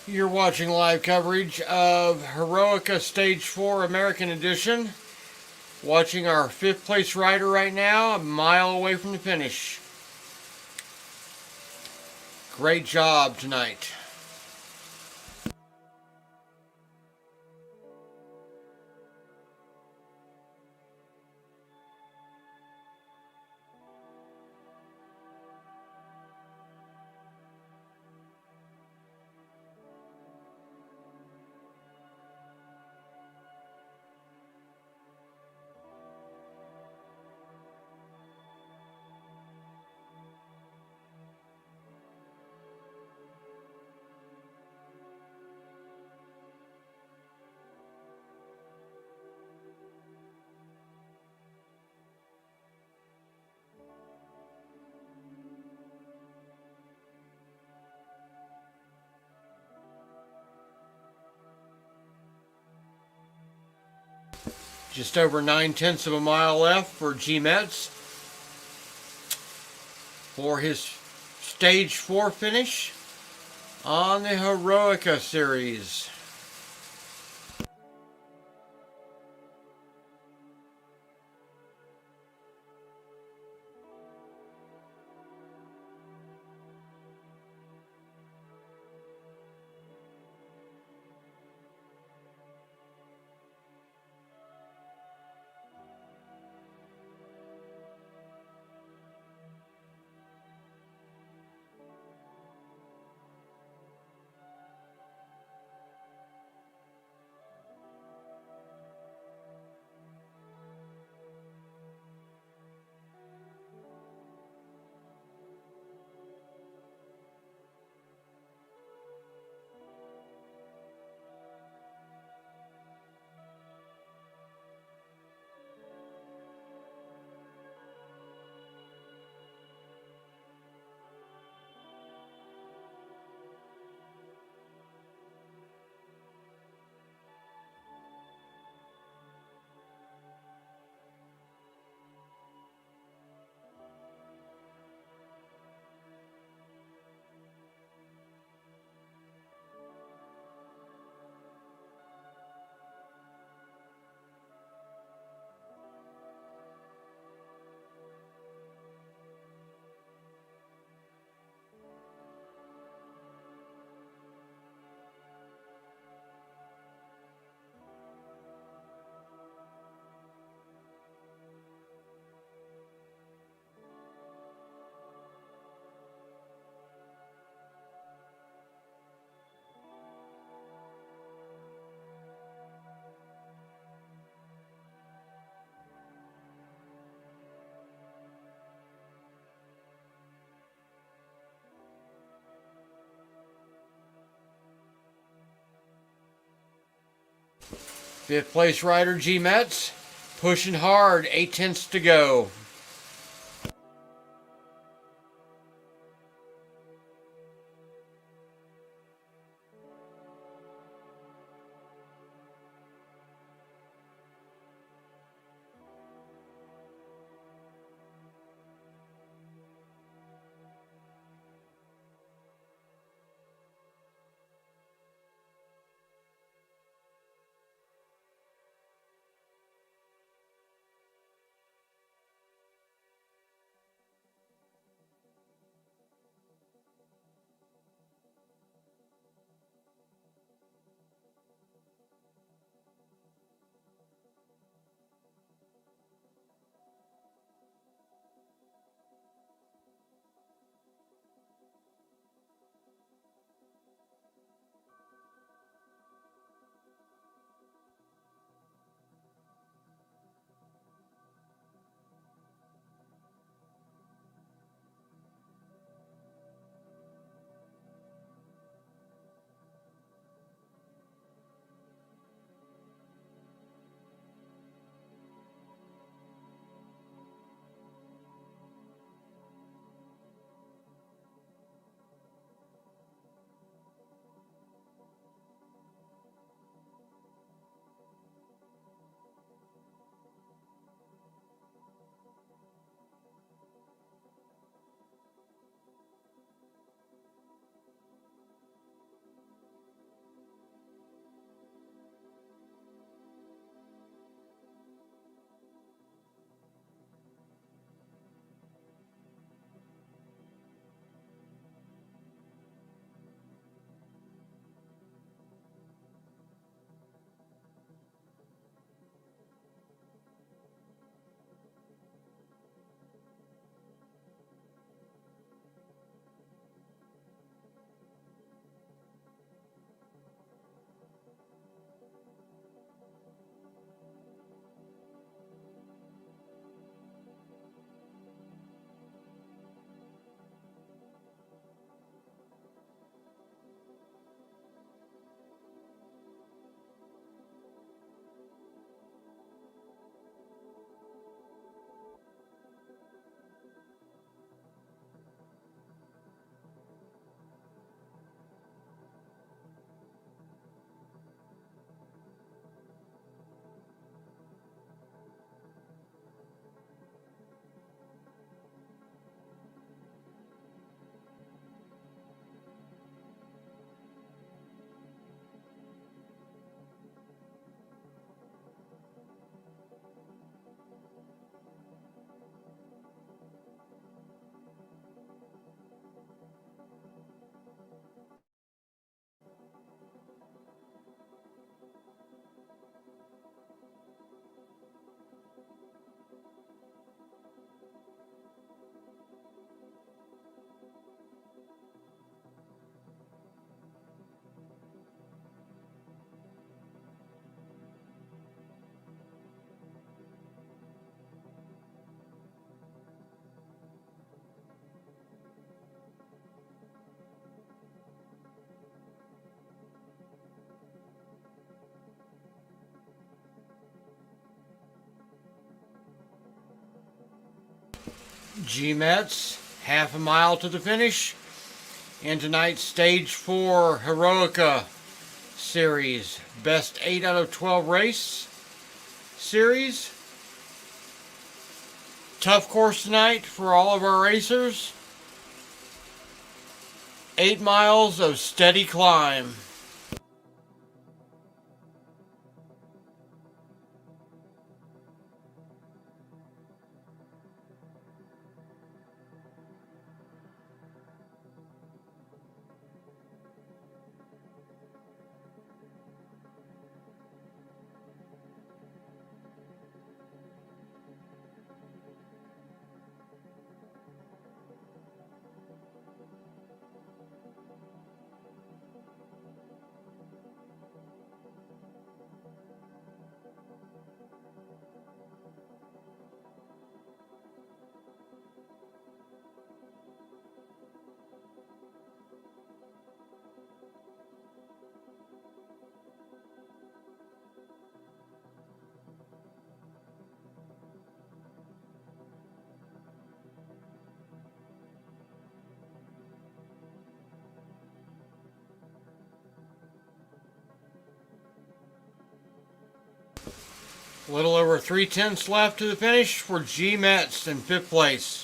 You're watching live coverage of Heroica Stage 4 American Edition. Watching our 5th place rider right now, a mile away from the finish. Great job tonight. Just over 9/10 of a mile left for G Metz for his Stage 4 finish on the Heroica Series. Fifth place rider G Metz pushing hard, 8/10 to go. G-Mets, half a mile to the finish. And tonight's Stage 4 Heroica Series, best 8 out of 12 race series. Tough course tonight for all of our racers. 8 miles of steady climb. A little over 3/10 left to the finish for G-Mets in 5th place.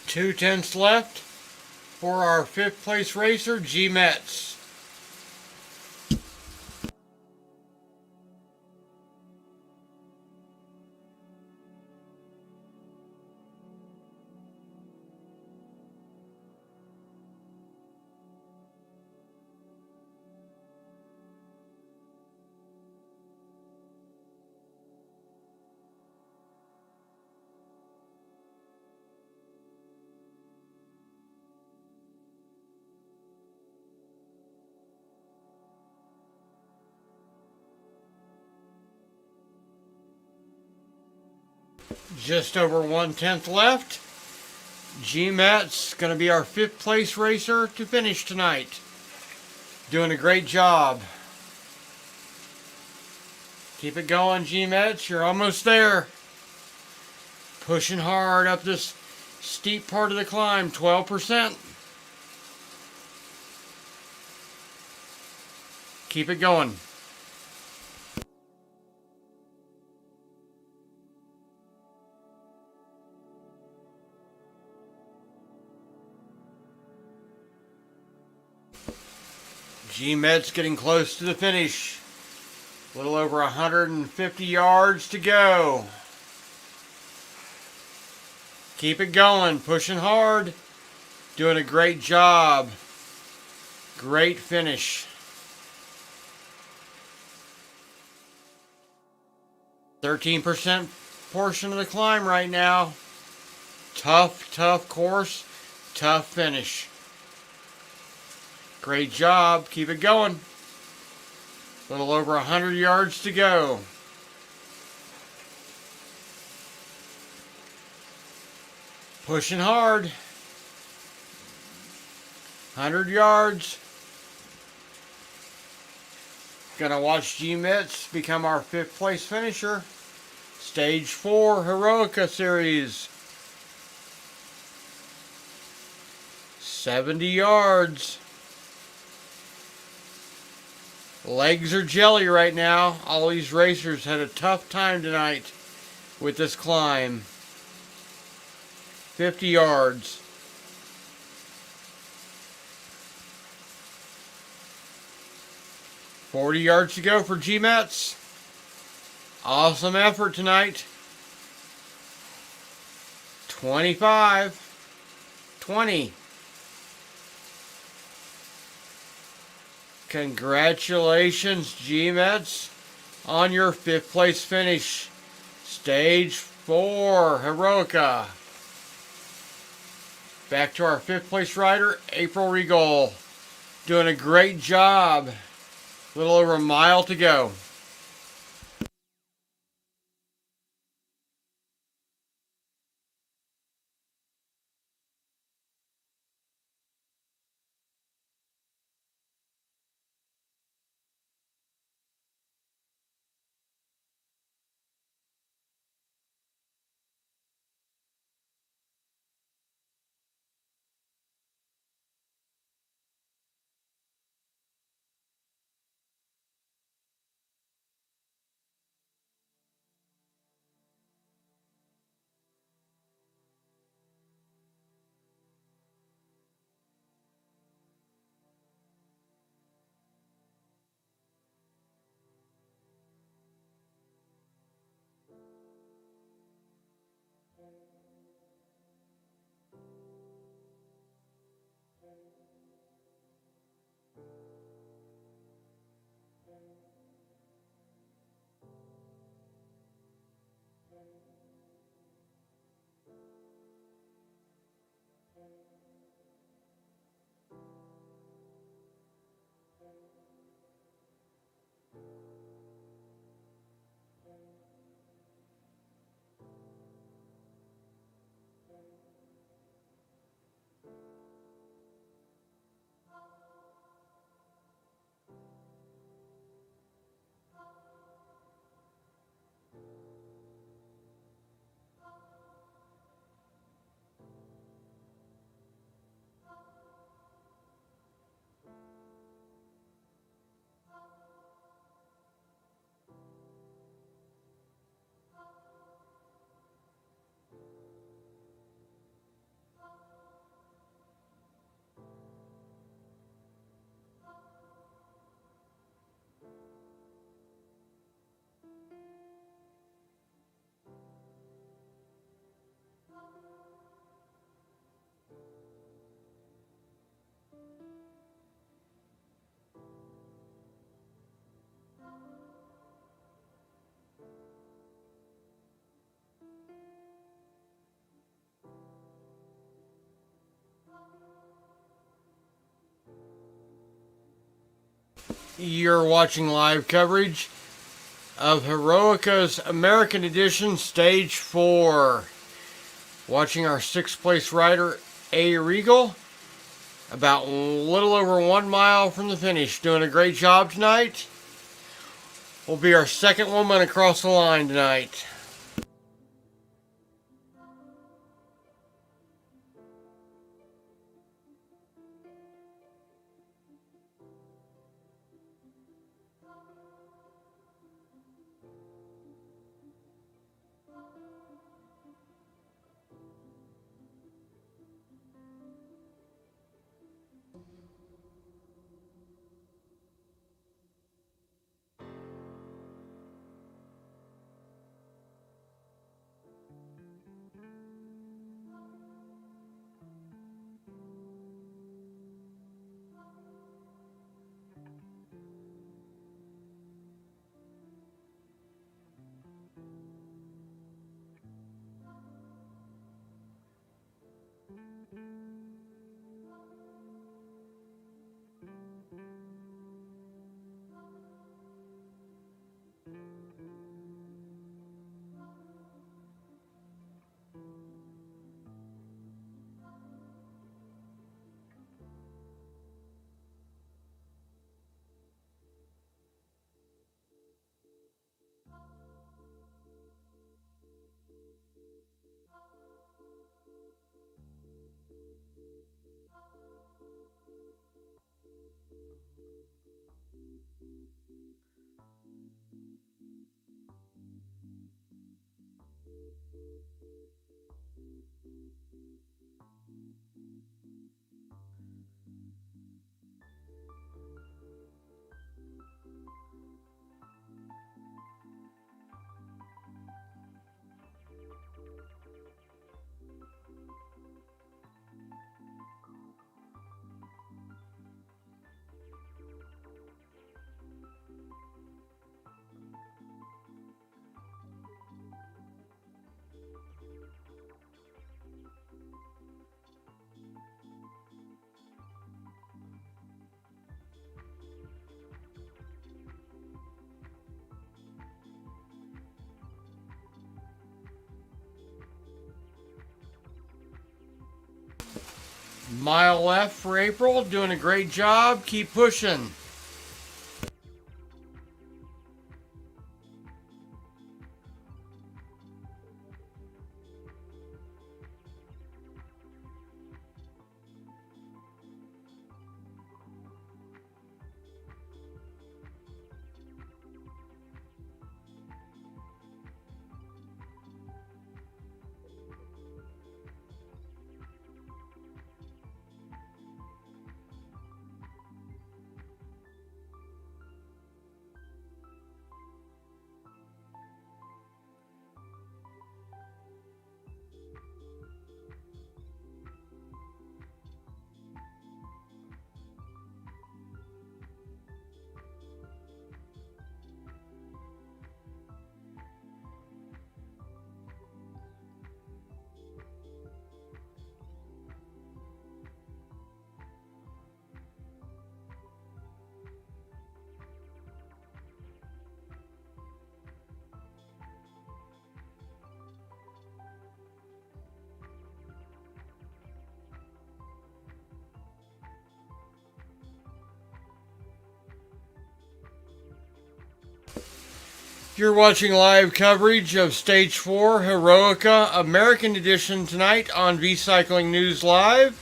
Two tenths left for our 5th place racer, G-Mets. Just over 1/10 left. G-Mets going to be our 5th place racer to finish tonight. Doing a great job. Keep it going, G-Mets. You're almost there. Pushing hard up this steep part of the climb, 12%. Keep it going. G-Mets getting close to the finish. A little over 150 yards to go. Keep it going, pushing hard. Doing a great job. Great finish. 13% portion of the climb right now. Tough, tough course. Tough finish. Great job. Keep it going. A little over 100 yards to go. Pushing hard. 100 yards. Gonna watch G Mitz become our 5th place finisher. Stage 4 Heroica series. 70 yards. Legs are jelly right now. All these racers had a tough time tonight with this climb. 50 yards. $40 yards to go for G Metz. Awesome effort tonight. 25. 20. Congratulations, G Metz, on your 5th place finish. Stage 4, Heroica. Back to our 5th place rider, April Regal. Doing a great job. A little over a mile to go. You're watching live coverage of Heroica's American Edition Stage 4. Watching our 6th place rider, A. Regal, about a little over 1 mile from the finish. Doing a great job tonight. Will be our 2nd woman across the line tonight. Mile left for April, doing a great job. Keep pushing. You're watching live coverage of Stage 4 Heroica American Edition tonight on V-Cycling News Live.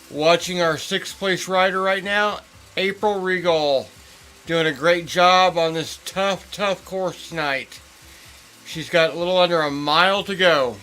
Watching our 6th place rider right now, April Regal. Doing a great job on this tough course tonight. She's got a little under a mile to go.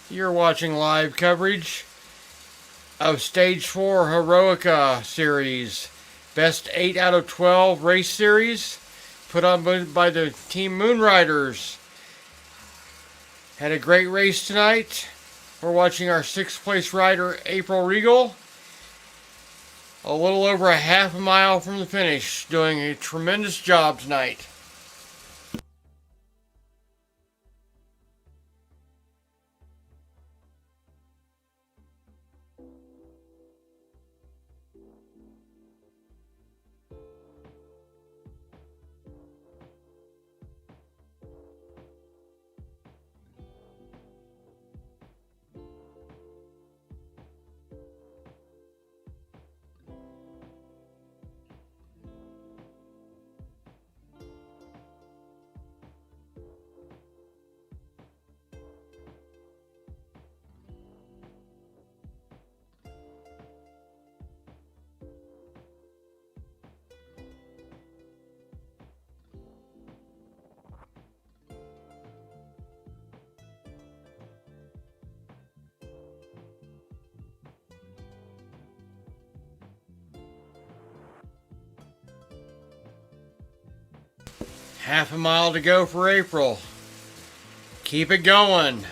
You're watching live coverage of Stage 4 Heroica Series. Best 8 out of 12 race series put on by the Team Moonriders. Had a great race tonight. We're watching our 6th place rider, April Regal. A little over a half a mile from the finish, doing a tremendous job tonight. Half a mile to go for April. Keep it going.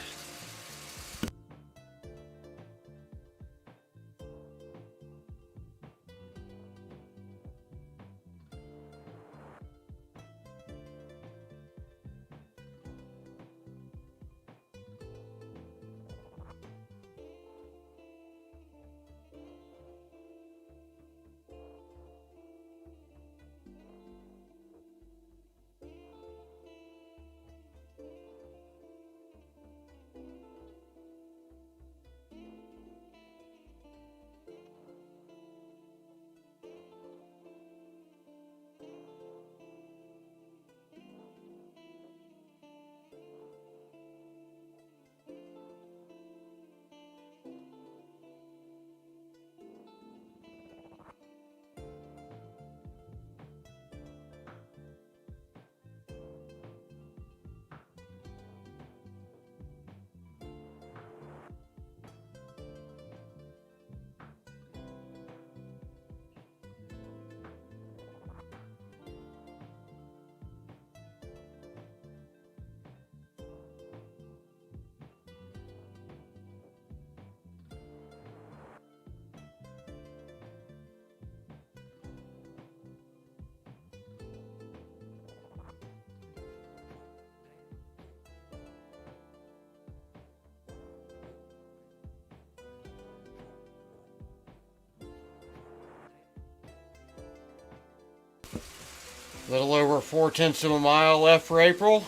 A little over 4/10 of a mile left for April.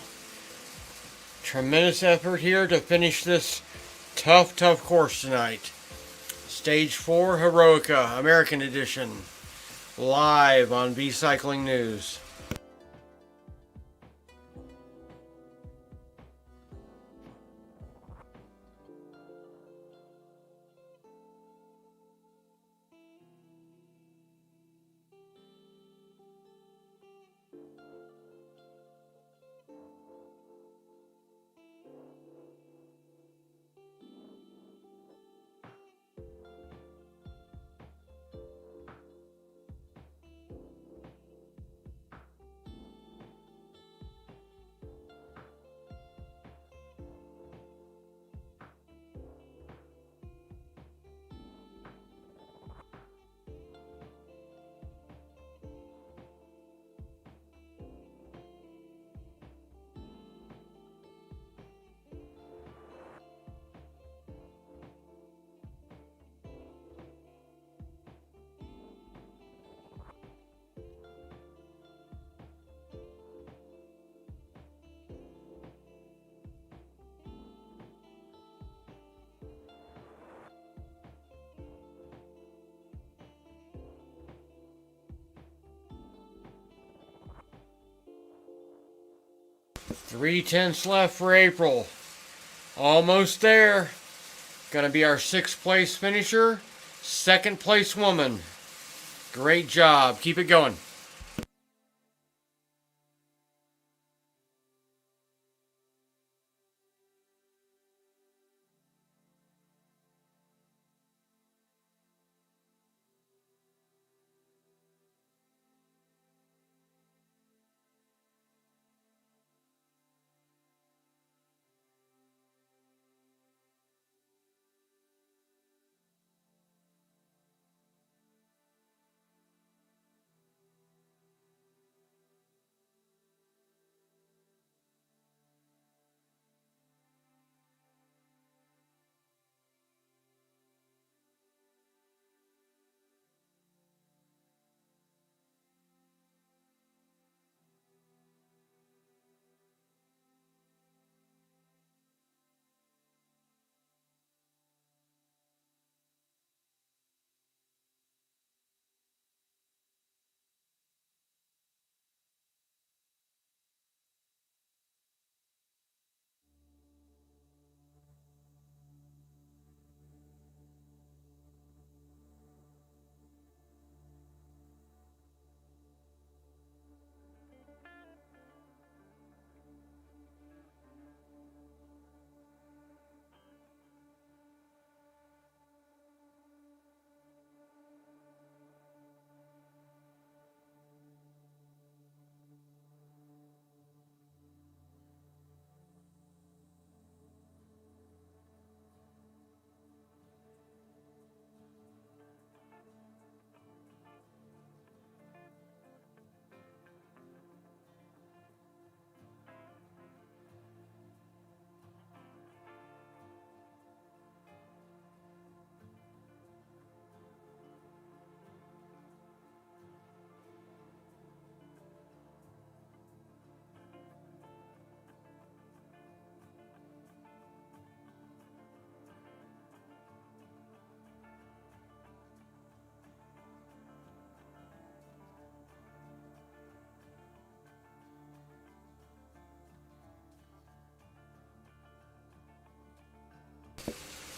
Tremendous effort here to finish this tough course tonight. Stage 4 Heroica American Edition. Live on V-Cycling News. Three-tenths left for April. Almost there. Gonna be our 6th place finisher. 2nd place woman. Great job. Keep it going.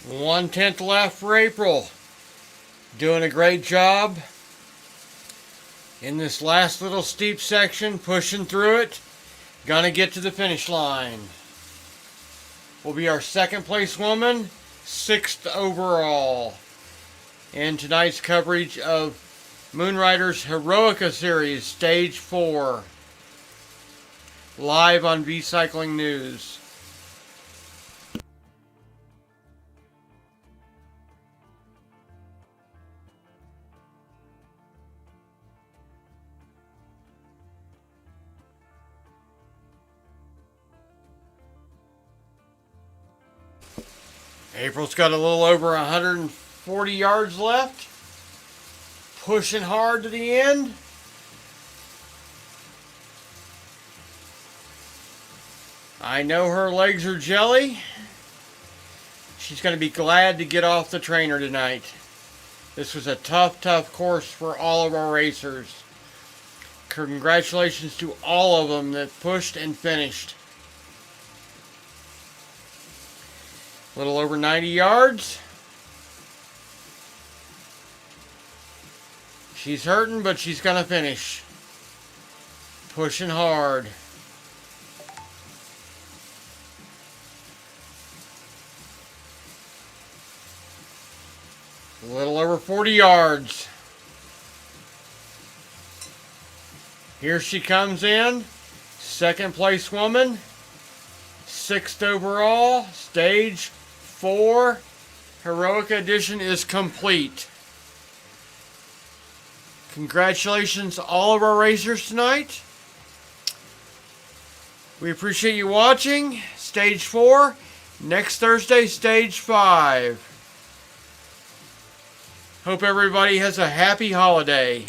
1/10 left for April. Doing a great job in this last little steep section, pushing through it. Gonna get to the finish line. Will be our second place woman, 6th overall. In tonight's coverage of Moonrider's Heroica Series, Stage 4. Live on V-Cycling News. April's got a little over 140 yards left. Pushing hard to the end. I know her legs are jelly. She's going to be glad to get off the trainer tonight. This was a tough course for all of our racers. Congratulations to all of them that pushed and finished. A little over 90 yards. She's hurting, but she's going to finish. Pushing hard. A little over 40 yards. Here she comes in. Second place woman. 6th overall. Stage 4 Heroica edition is complete. Congratulations to all of our racers tonight. We appreciate you watching. Stage 4. Next Thursday, Stage 5. Hope everybody has a happy holiday.